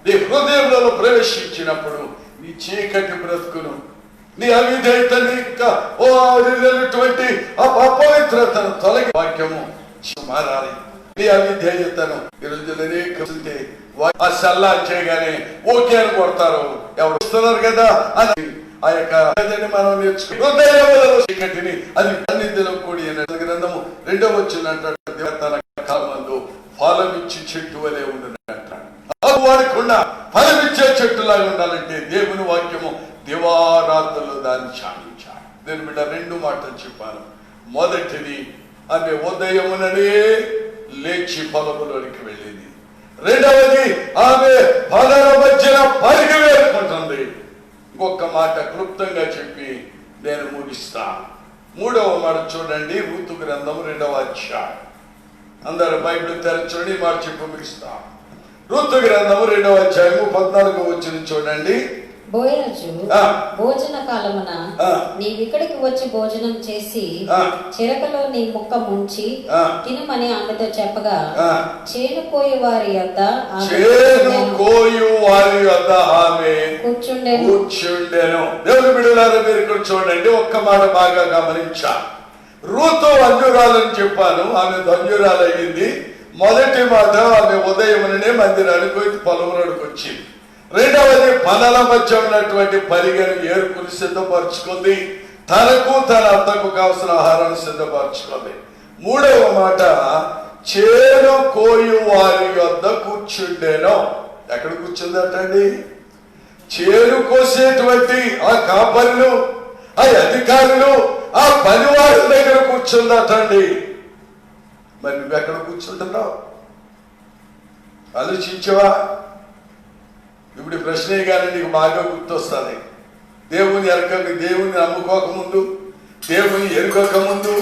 నీ హృదయంలో ప్రవేశించినప్పుడు నీ చీకటి బ్రతుకును, నీ అవిధేయతని అపవిత్రతను తొలగి వాక్యము మారాలి. నీ అవిధేయతను ఈరోజులనే ఆ సల్లా చేయగానే ఓకే అని కొడతారు. ఎవరు వస్తున్నారు కదా అని ఆ యొక్క మనం నేర్చుకుని చీకటిని అది సన్నిధిలో కూడి గ్రంథము 2వ వచనం అంటాడు, తన కాలమందు ఫలమిచ్చి చెట్టు వలె ఉండునంటాడు. వాడకుండా ఫలమిచ్చే చెట్టులాగా ఉండాలంటే దేవుని వాక్యము దివారాత్రులు దాన్ని ధ్యానించాలి. నేను బిడ్డ 2 మాటలు చెప్పాను. మొదటిది ఆమె ఉదయముననే లేచి పొలములోనికి వెళ్ళింది. 2వది ఆమె పొలాల మధ్యన పరిగి వేసుకుంటుంది. ఇంకొక మాట క్లుప్తంగా చెప్పి నేను ముగిస్తా. 3వ మాట చూడండి, రూతు గ్రంథం 2వ అధ్యాయం. అందరూ బైబిల్ తెరచండి, మాట చెప్పి ముగిస్తా. రూతు గ్రంథము 2వ అధ్యాయము 14వ వచనం చూడండి. బోయజు ఆ. భోజన కాలమున ఆ. నీవిక్కడికి వచ్చి భోజనం చేసి ఆ. చిరకలో నీ ముక్క ముంచి ఆ. తినమని ఆమెతో చెప్పగా ఆ. చేను కోయి వారి యొద్ద ఆమె చేను కోయు వారి వద్ద ఆమె కూర్చుండెను. కూర్చుండెను. దేవుని బిడ్డలారా, మీరు ఇక్కడ చూడండి, ఒక్క మాట బాగా గమనించా. రూతు అంజురాలని చెప్పాను, ఆమె దంజురాలయ్యింది. మొదటి మాట, ఆమె ఉదయముననే మందిరానికి పోయి పొలములకు వచ్చింది. రెండవది, పనల మధ్య ఉన్నటువంటి పరిగెను ఏరుకుని సిద్ధపరచుకుంది. తనకు తన అత్తకు కావలసిన ఆహారాన్ని సిద్ధపరచుకుంది. మూడవ మాట, చేను కోయు వారి వద్ద కూర్చుండేనో. ఎక్కడ కూర్చుందటండి? చేను కోసేటువంటి ఆ కాపరులు, ఆ అధికారులు, ఆ పనివారి దగ్గర కూర్చుందటండి. మరి నువ్వు ఎక్కడ కూర్చుంటున్నావు? ఆలోచించవా? ఇప్పుడు ప్రశ్నే కానీ నీకు బాగా గుర్తొస్తుంది. దేవుని దేవుని నమ్ముకోక ముందు, దేవుని ఎరుగక ముందు,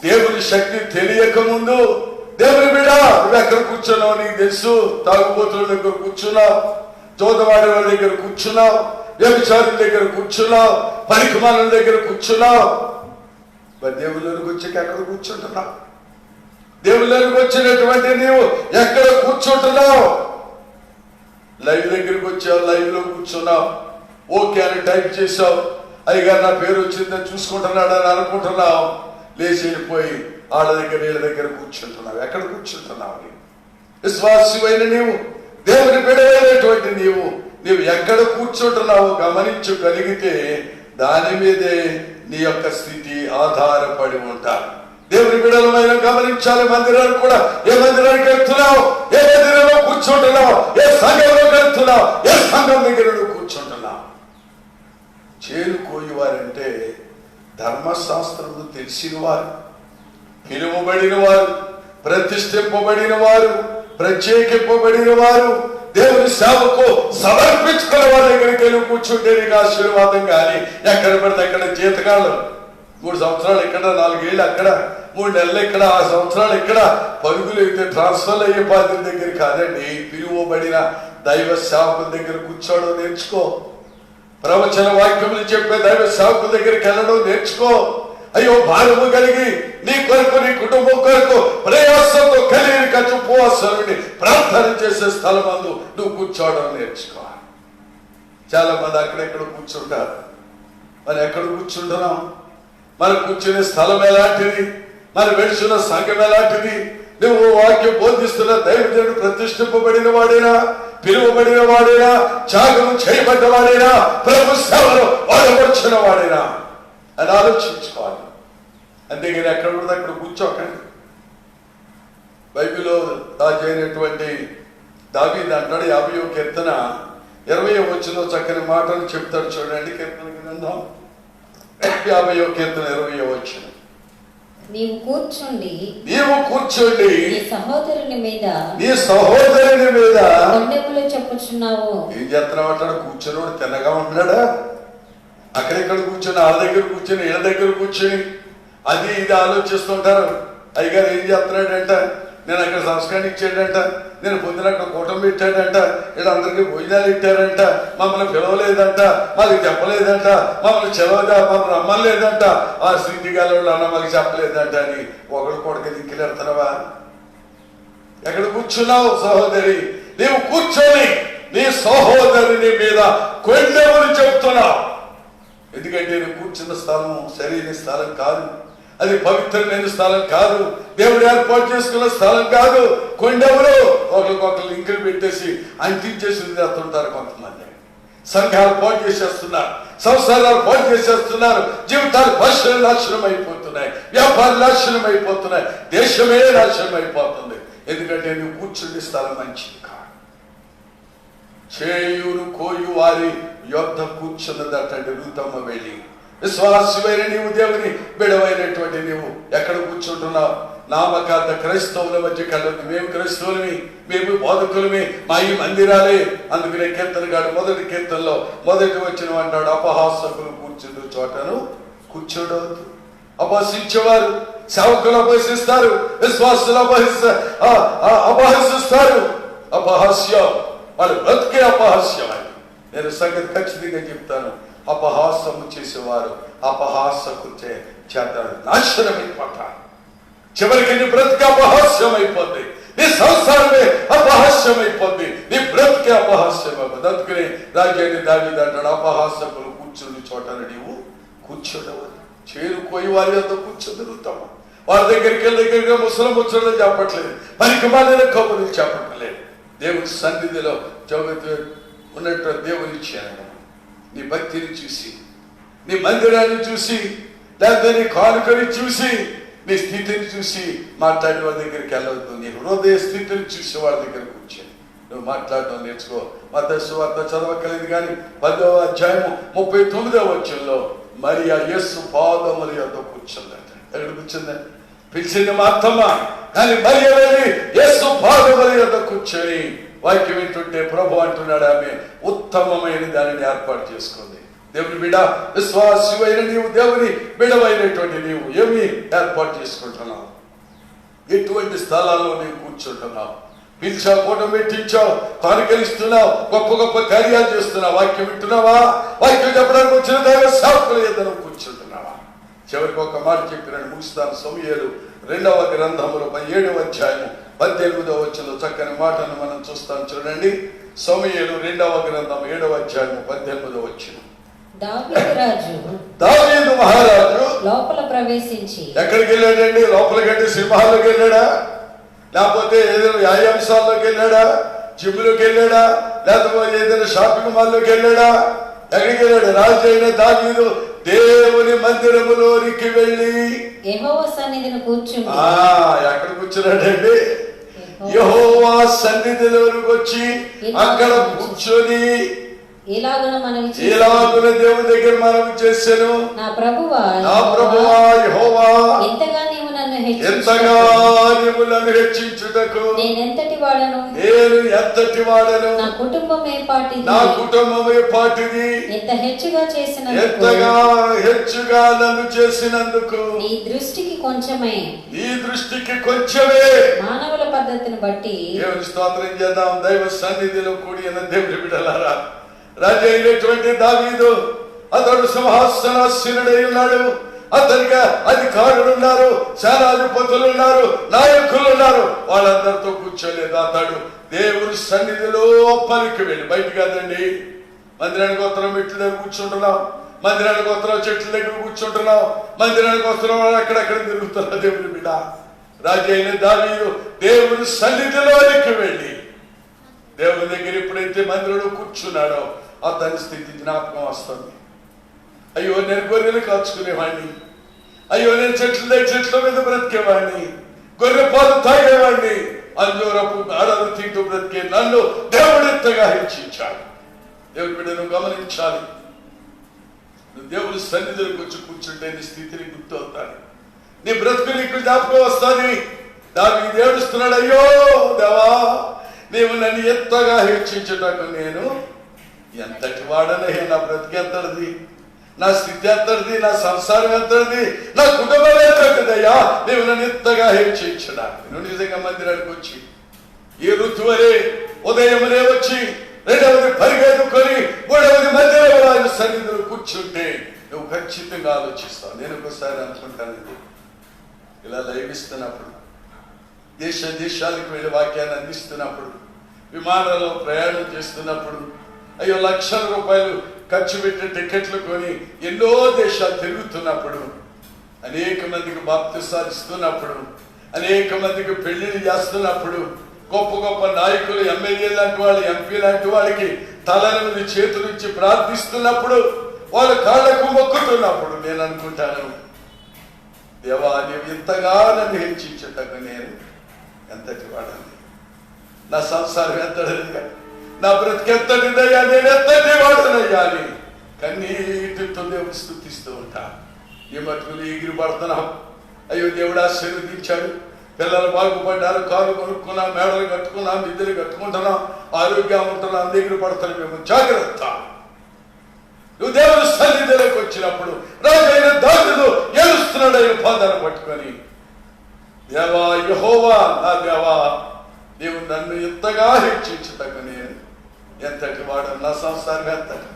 దేవుని శక్తి తెలియక ముందు, దేవుని బిడ్డ నువ్వు ఎక్కడ కూర్చున్నావు నీకు తెలుసు. తాగుబోతుల దగ్గర కూర్చున్నావు, జోదవాడి వాళ్ళ దగ్గర కూర్చున్నావు, వ్యభిచారుల దగ్గర కూర్చున్నావు, పనికిమాల దగ్గర కూర్చున్నావు. మరి దేవుళ్ళకి వచ్చాక ఎక్కడ కూర్చుంటున్నావు? దేవుళ్ళకి వచ్చినటువంటి నీవు ఎక్కడ కూర్చుంటున్నావు? లైవ్ దగ్గరికి వచ్చావు, లైవ్ లో కూర్చున్నావు, ఓకే అని టైప్ చేసావు, అయ్యగారు నా పేరు వచ్చిందని చూసుకుంటున్నాడు అని అనుకుంటున్నావు. లేచి వెళ్ళిపోయి వాళ్ళ దగ్గర వీళ్ళ దగ్గర కూర్చుంటున్నావు. ఎక్కడ కూర్చుంటున్నావు? విశ్వాసమైన నీవు, దేవుని బిడ్డైనటువంటి నీవు ఎక్కడ కూర్చుంటున్నావు గమనించగలిగితే దాని మీదే నీ యొక్క స్థితి ఆధారపడి ఉంటారు. దేవుని బిడ్డలమైన గమనించాలి. మందిరానికి కూడా, ఏ మందిరానికి వెళ్తున్నావు, ఏ మందిరంలో కూర్చుంటున్నావు, ఏ సంఘంలో వెళ్తున్నావు, ఏ సంఘం దగ్గర నువ్వు కూర్చుంటున్నావు. చేను కోయువారంటే ధర్మశాస్త్రము తెలిసిన వారు, పిలువబడిన వారు, ప్రతిష్ఠింపబడిన వారు, ప్రత్యేకింపబడిన వారు, దేవుని సేవకు సమర్పించుకున్న వారి దగ్గరికి వెళ్ళి కూర్చుంటే నీకు ఆశీర్వాదం. కానీ ఎక్కడ పడితే అక్కడ జీతకాలం 3 సంవత్సరాలు ఇక్కడ, 4 ఏళ్ళు అక్కడ, 3 నెలలు ఇక్కడ, 6 సంవత్సరాలు ఇక్కడ, పరుగులు అయితే ట్రాన్స్ఫర్ అయ్యే పాత్ర దగ్గర కాదండి. పిలువబడిన దైవ సేవకుల దగ్గర కూర్చోవడం నేర్చుకో. ప్రవచన వాక్యములు చెప్పే దైవ సేవకుల దగ్గరికి వెళ్ళడం నేర్చుకో. అయ్యో భారము కలిగి నీ కొరకు, నీ కుటుంబం కొరకు ప్రయాసంతో కలిగి ఖర్చు ఉపవాసాలని ప్రార్థన చేసే స్థలం అందు నువ్వు కూర్చోవడం నేర్చుకో. చాలా మంది అక్కడెక్కడ కూర్చుంటారు. మరి ఎక్కడ కూర్చుంటున్నాం? మన కూర్చునే స్థలం ఎలాంటిది? మన వెళ్తున్న సంఘం ఎలాంటిది? నువ్వు వాక్యం బోధిస్తున్న దైవజనుడు ప్రతిష్ఠింపబడిన వాడేనా, పిలువబడిన వాడేనా, త్యాగం చేయబడ్డ వాడేనా, ప్రభు సేవలో వాడబడిన వాడేనా అని ఆలోచించుకోవాలి. అంతేగాని ఎక్కడ కూడా అక్కడ కూర్చోకండి. బైబిల్లో రాజు అయినటువంటి దావీదు అంటాడు, 50వ కీర్తన 20వ వచనంలో చక్కని మాటలు చెప్తాడు. చూడండి, కీర్తన గ్రంథం 50వ కీర్తన 20వ వచనం. నీవు కూర్చుండి నీ సహోదరుని మీద కొండెములు చెప్పుచున్నావు. ఏం చేస్తున్నావు అంటాడు? కూర్చున్నాడు తిన్నగా ఉంటున్నాడా? అక్కడెక్కడ కూర్చొని, వాళ్ళ దగ్గర కూర్చొని, వీళ్ళ దగ్గర కూర్చొని అది ఇది ఆలోచిస్తుంటారు. అయ్యగారు ఏం చేస్తున్నాడంట, నేను అక్కడ సంస్కారం ఇచ్చాడంట, నేను పొద్దున అక్కడ కూటమి పెట్టాడంట, ఇక్కడ అందరికీ భోజనాలు ఇచ్చారంట, మమ్మల్ని పిలవలేదంట, మాకు చెప్పలేదంట, మమ్మల్ని మమ్మల్ని రమ్మలేదంట, ఆ స్థితి గలవాళ్ళు అన్న మాకు చెప్పలేదంట అని ఒకడు కొడుకు దిక్కులేడుతున్నావా? ఎక్కడ కూర్చున్నావు సహోదరి? నీవు కూర్చొని నీ సహోదరుని మీద కొండెములు చెప్తున్నావు. ఎందుకంటే నువ్వు కూర్చున్న స్థలం సరైన స్థలం కాదు, అది పవిత్రమైన స్థలం కాదు, దేవుడు ఏర్పాటు చేసుకున్న స్థలం కాదు. కొండెములు ఒకరికొకరు లింకులు పెట్టేసి అంటించేసి వదిలేస్తుంటారు. కొంతమంది సంఘాలు పాటు చేసేస్తున్నారు, సంసారాలు పాటు చేసేస్తున్నారు, జీవితాలు భాషలు నాశనం అయిపోతున్నాయి, వ్యాపారాలు నాశనం అయిపోతున్నాయి, దేశమే నాశనం అయిపోతుంది. ఎందుకంటే నువ్వు కూర్చుండే స్థలం మంచిది కాదు. చేయును కోయు వారి యొద్ద కూర్చున్నదటండి రూతమ్మ వెళ్ళి. విశ్వాసమైన నీవు, దేవుని బిడవైనటువంటి నీవు ఎక్కడ కూర్చుంటున్నావు? నామకార్థ క్రైస్తవుల మధ్య కలదు. మేము క్రైస్తవులమి, మేము బోధకులమి, మా ఈ మందిరాలే. అందుకనే కీర్తనగాడు మొదటి కీర్తనలో మొదటి వచ్చిన అంటాడు, అపహాసకులు కూర్చుండు చోటను కూర్చోడవద్దు. అపహసించేవారు సేవకులు అపహసిస్తారు, విశ్వాసులు అపహసిస్తారు. అపహాస్యం, వాళ్ళు బ్రతికే అపహాస్యం. అది నేను సంగతి ఖచ్చితంగా చెప్తాను, అపహాసము చేసేవారు అపహాసకు చేత నాశనమైపోతారు. చివరికి నీ బ్రతికి అపహాస్యం అయిపోద్ది, నీ సంసారమే అపహాస్యం అయిపోద్ది, నీ బ్రతికే అపహాస్యం అయిపోద్ది. అందుకని రాజ్యాన్ని దావీదు అంటాడు, అపహాసకులు కూర్చుని చోటను నీవు కూర్చోడవద్దు. చేరుకోయి వారి వద్ద కూర్చోగలుగుతాము. వారి దగ్గరికి ముసలు చెప్పట్లేదు, పనికి మాలిన కబుర్లు చెప్పట్లేదు. దేవుని సన్నిధిలో జగత్తు ఉన్నట్టు దేవుని క్షేమం నీ భక్తిని చూసి, నీ మందిరాన్ని చూసి, లేకపోతే నీ కానుకని చూసి, నీ స్థితిని చూసి మాట్లాడే వారి దగ్గరికి వెళ్ళవద్దు. నీ హృదయ స్థితిని చూసి వారి దగ్గర కూర్చొని నువ్వు మాట్లాడడం నేర్చుకో. మత్తయి సువార్త చదవకలేదు కానీ 10వ అధ్యాయము 39వ వచనంలో మరియా యేసు పాదముల యొద్ద కూర్చుందంట. ఎక్కడ కూర్చుందండి? పిలిచింది మా అత్తమ్మ, కానీ మరియా వెళ్ళి యేసు పాదముల యొద్ద కూర్చొని వాక్యం వింటుంటే ప్రభు అంటున్నాడు, ఆమె ఉత్తమమైన దానిని ఏర్పాటు చేసుకుంది. దేవుని బిడ్డ, విశ్వాసమైన నీవు, దేవుని బిడవైనటువంటి నీవు ఏమి ఏర్పాటు చేసుకుంటున్నావు? ఎటువంటి స్థలాల్లో నీవు కూర్చుంటున్నావు? పిలిచావు, కూటం పెట్టించావు, కానుకలిస్తున్నావు, గొప్ప గొప్ప కార్యాలు చేస్తున్నావు. వాక్యం వింటున్నావా? వాక్యం చెప్పడానికి వచ్చిన దైవ సేవకుల యొద్ద నువ్వు కూర్చుంటున్నావా? చివరికి ఒక మాట చెప్పినాడు, ముగిస్తాను. సమూయేలు 2వ గ్రంథములో 7వ అధ్యాయము 18వ వచనంలో చక్కని మాటను మనం చూస్తాం. చూడండి, సమూయేలు 2వ గ్రంథం 7వ అధ్యాయము 18వ వచనం. దావీదు మహారాజు లోపల ప్రవేశించి ఎక్కడికి వెళ్ళాడండి? లోపలికి అంటే సింహాల్లోకి వెళ్ళాడా? లేకపోతే ఏదైనా వ్యాయామశాలలోకి వెళ్ళాడా? జిమ్లోకి వెళ్ళాడా? లేకపోతే ఏదైనా షాపింగ్ మాల్లోకి వెళ్ళాడా? ఎక్కడికి వెళ్ళాడు? రాజు అయిన దావీదు దేవుని మందిరములోనికి వెళ్ళి యెహోవా సన్నిధిని కూర్చుని, ఎక్కడ కూర్చున్నాడండి? యెహోవా సన్నిధిలోనికి వచ్చి అక్కడ కూర్చొని ఇలాగున దేవుని దగ్గర మనవి చేశాను, నా ప్రభువా యెహోవా, ఎంతగా నీవు నన్ను హెచ్చించుటకు నేను ఎంతటి వాడను, నా కుటుంబమే పాటిది, ఎంతగా హెచ్చుగా నన్ను చేసినందుకు నీ దృష్టికి కొంచెమే మానవుల పద్ధతిని బట్టి దేవుని స్తోత్రం చేద్దాం. దైవ సన్నిధిలో కూడి దేవుని బిడ్డలారా, రాజు అయినటువంటి దావీదు అతడు సింహాసనాసీనుడై ఉన్నాడు. అతనికి అధికారులు ఉన్నారు, సేనాధిపతులు ఉన్నారు, నాయకులు ఉన్నారు. వాళ్ళందరితో కూర్చోలేదు. అతడు దేవుని సన్నిధిలో పనికి వెళ్ళి, బయట కాదండి, మందిరానికి వస్తున్నాం, మెట్ల దగ్గర కూర్చుంటున్నాం, మందిరానికి వస్తున్నాం, చెట్ల దగ్గర కూర్చుంటున్నాం, మందిరానికి వస్తున్నాం, అక్కడక్కడ తిరుగుతున్నా. దేవుని బిడ్డ, రాజు అయిన దావీదు దేవుని సన్నిధిలోనికి వెళ్ళి దేవుని దగ్గర ఎప్పుడైతే మందిరంలో కూర్చున్నాడో అతని స్థితి జ్ఞాపకం వస్తుంది. అయ్యో, నేను గొర్రెలు కాచుకునేవాడిని, అయ్యో నేను చెట్ల మీద బ్రతికేవాడిని, గొర్రె పాలు తాగేవాడిని, అంజూరపు ఆడలు తింటూ బ్రతికే నన్ను దేవుడు ఎంతగా హెచ్చించాడు. దేవుడి బిడ్డ, నువ్వు గమనించాలి. నువ్వు దేవుడి సన్నిధిలోకి వచ్చి కూర్చుంటే నీ స్థితిని గుర్తు అవుతాను, నీ బ్రతుకు నీకు జ్ఞాపకం వస్తుంది. దావీదు ఏడుస్తున్నాడు, అయ్యో దేవా, నీవు నన్ను ఎంతగా హెచ్చించటకు నేను ఎంతటి వాడనయ్యా, నా బ్రతికి ఎంతది, నా స్థితి ఎంతది, నా సంసారం ఎంతది, నా కుటుంబం ఎంతదయ్యా, నీవు నన్ను ఎంతగా హెచ్చించడానికి. నువ్వు నిజంగా మందిరానికి వచ్చి ఈ ఋతువరే ఉదయమునే వచ్చి 2వది పరిగెత్తుకొని 3వది మందిరం రాజు సన్నిధిలో కూర్చుంటే నువ్వు ఖచ్చితంగా ఆలోచిస్తావు. నేను ఒకసారి అనుకుంటానండి, ఇలా లైవ్ ఇస్తున్నప్పుడు, దేశాలకు వెళ్ళి వాక్యాన్ని అందిస్తున్నప్పుడు, విమానంలో ప్రయాణం చేస్తున్నప్పుడు, అయ్యో లక్షల రూపాయలు ఖర్చు పెట్టి టికెట్లు కొని ఎన్నో దేశాలు తిరుగుతున్నప్పుడు, అనేక మందికి బాప్తిసాలు ఇస్తున్నప్పుడు, అనేక మందికి పెళ్లిళ్ళు చేస్తున్నప్పుడు, గొప్ప గొప్ప నాయకులు, ఎమ్మెల్యే లాంటి వాళ్ళు, ఎంపీ లాంటి వాళ్ళకి తలల మీద చేతులు ఇచ్చి ప్రార్థిస్తున్నప్పుడు, వాళ్ళ కాళ్లకు మొక్కుతున్నప్పుడు నేను అనుకుంటాను, దేవా, నీవు ఇంతగా నన్ను హెచ్చించటకు నేను ఎంతటి వాడాలి, నా సంసారం ఎంతటిదిగా, నా బ్రతికి ఎంతటిదయ్యా, నేను ఎంతటి వాడనయ్యా అని కన్నీటితో దేవుడు స్తుతిస్తూ ఉంటా. ఈ మటుకు ఎగిరి పడుతున్నాం, అయ్యో దేవుడు ఆశీర్వదించాడు, పిల్లలు బాగుపడ్డారు, కారు కొనుక్కున్నాం, మేడలు కట్టుకున్నాం, నిధులు కట్టుకుంటున్నాం, ఆరోగ్యం ఉంటున్నాం, దగ్గర పడుతున్నాం. మేము జాగ్రత్త. నువ్వు దేవుని సన్నిధిలోకి వచ్చినప్పుడు రాజు అయిన దావీదు ఏడుస్తున్నాడు, ఆయన పాదాలు పట్టుకొని, దేవా యెహోవా, నా దేవా, నీవు నన్ను ఎంతగా హెచ్చించటకు నేను ఎంతటి వాడు నా సంసారం ఎంతటి.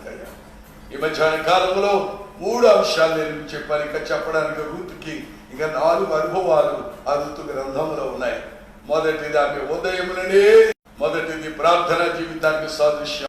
ఈ మధ్యాహ్న కాలంలో 3 అంశాలు నేను చెప్పాను. ఇంకా చెప్పడానికి రూతుకి ఇంకా 4 అనుభవాలు ఆ ఋతు గ్రంథంలో ఉన్నాయి. మొదటిది ఆమె ఉదయం నుండి మొదటిది ప్రార్థనా జీవితానికి సాదృశ్యం.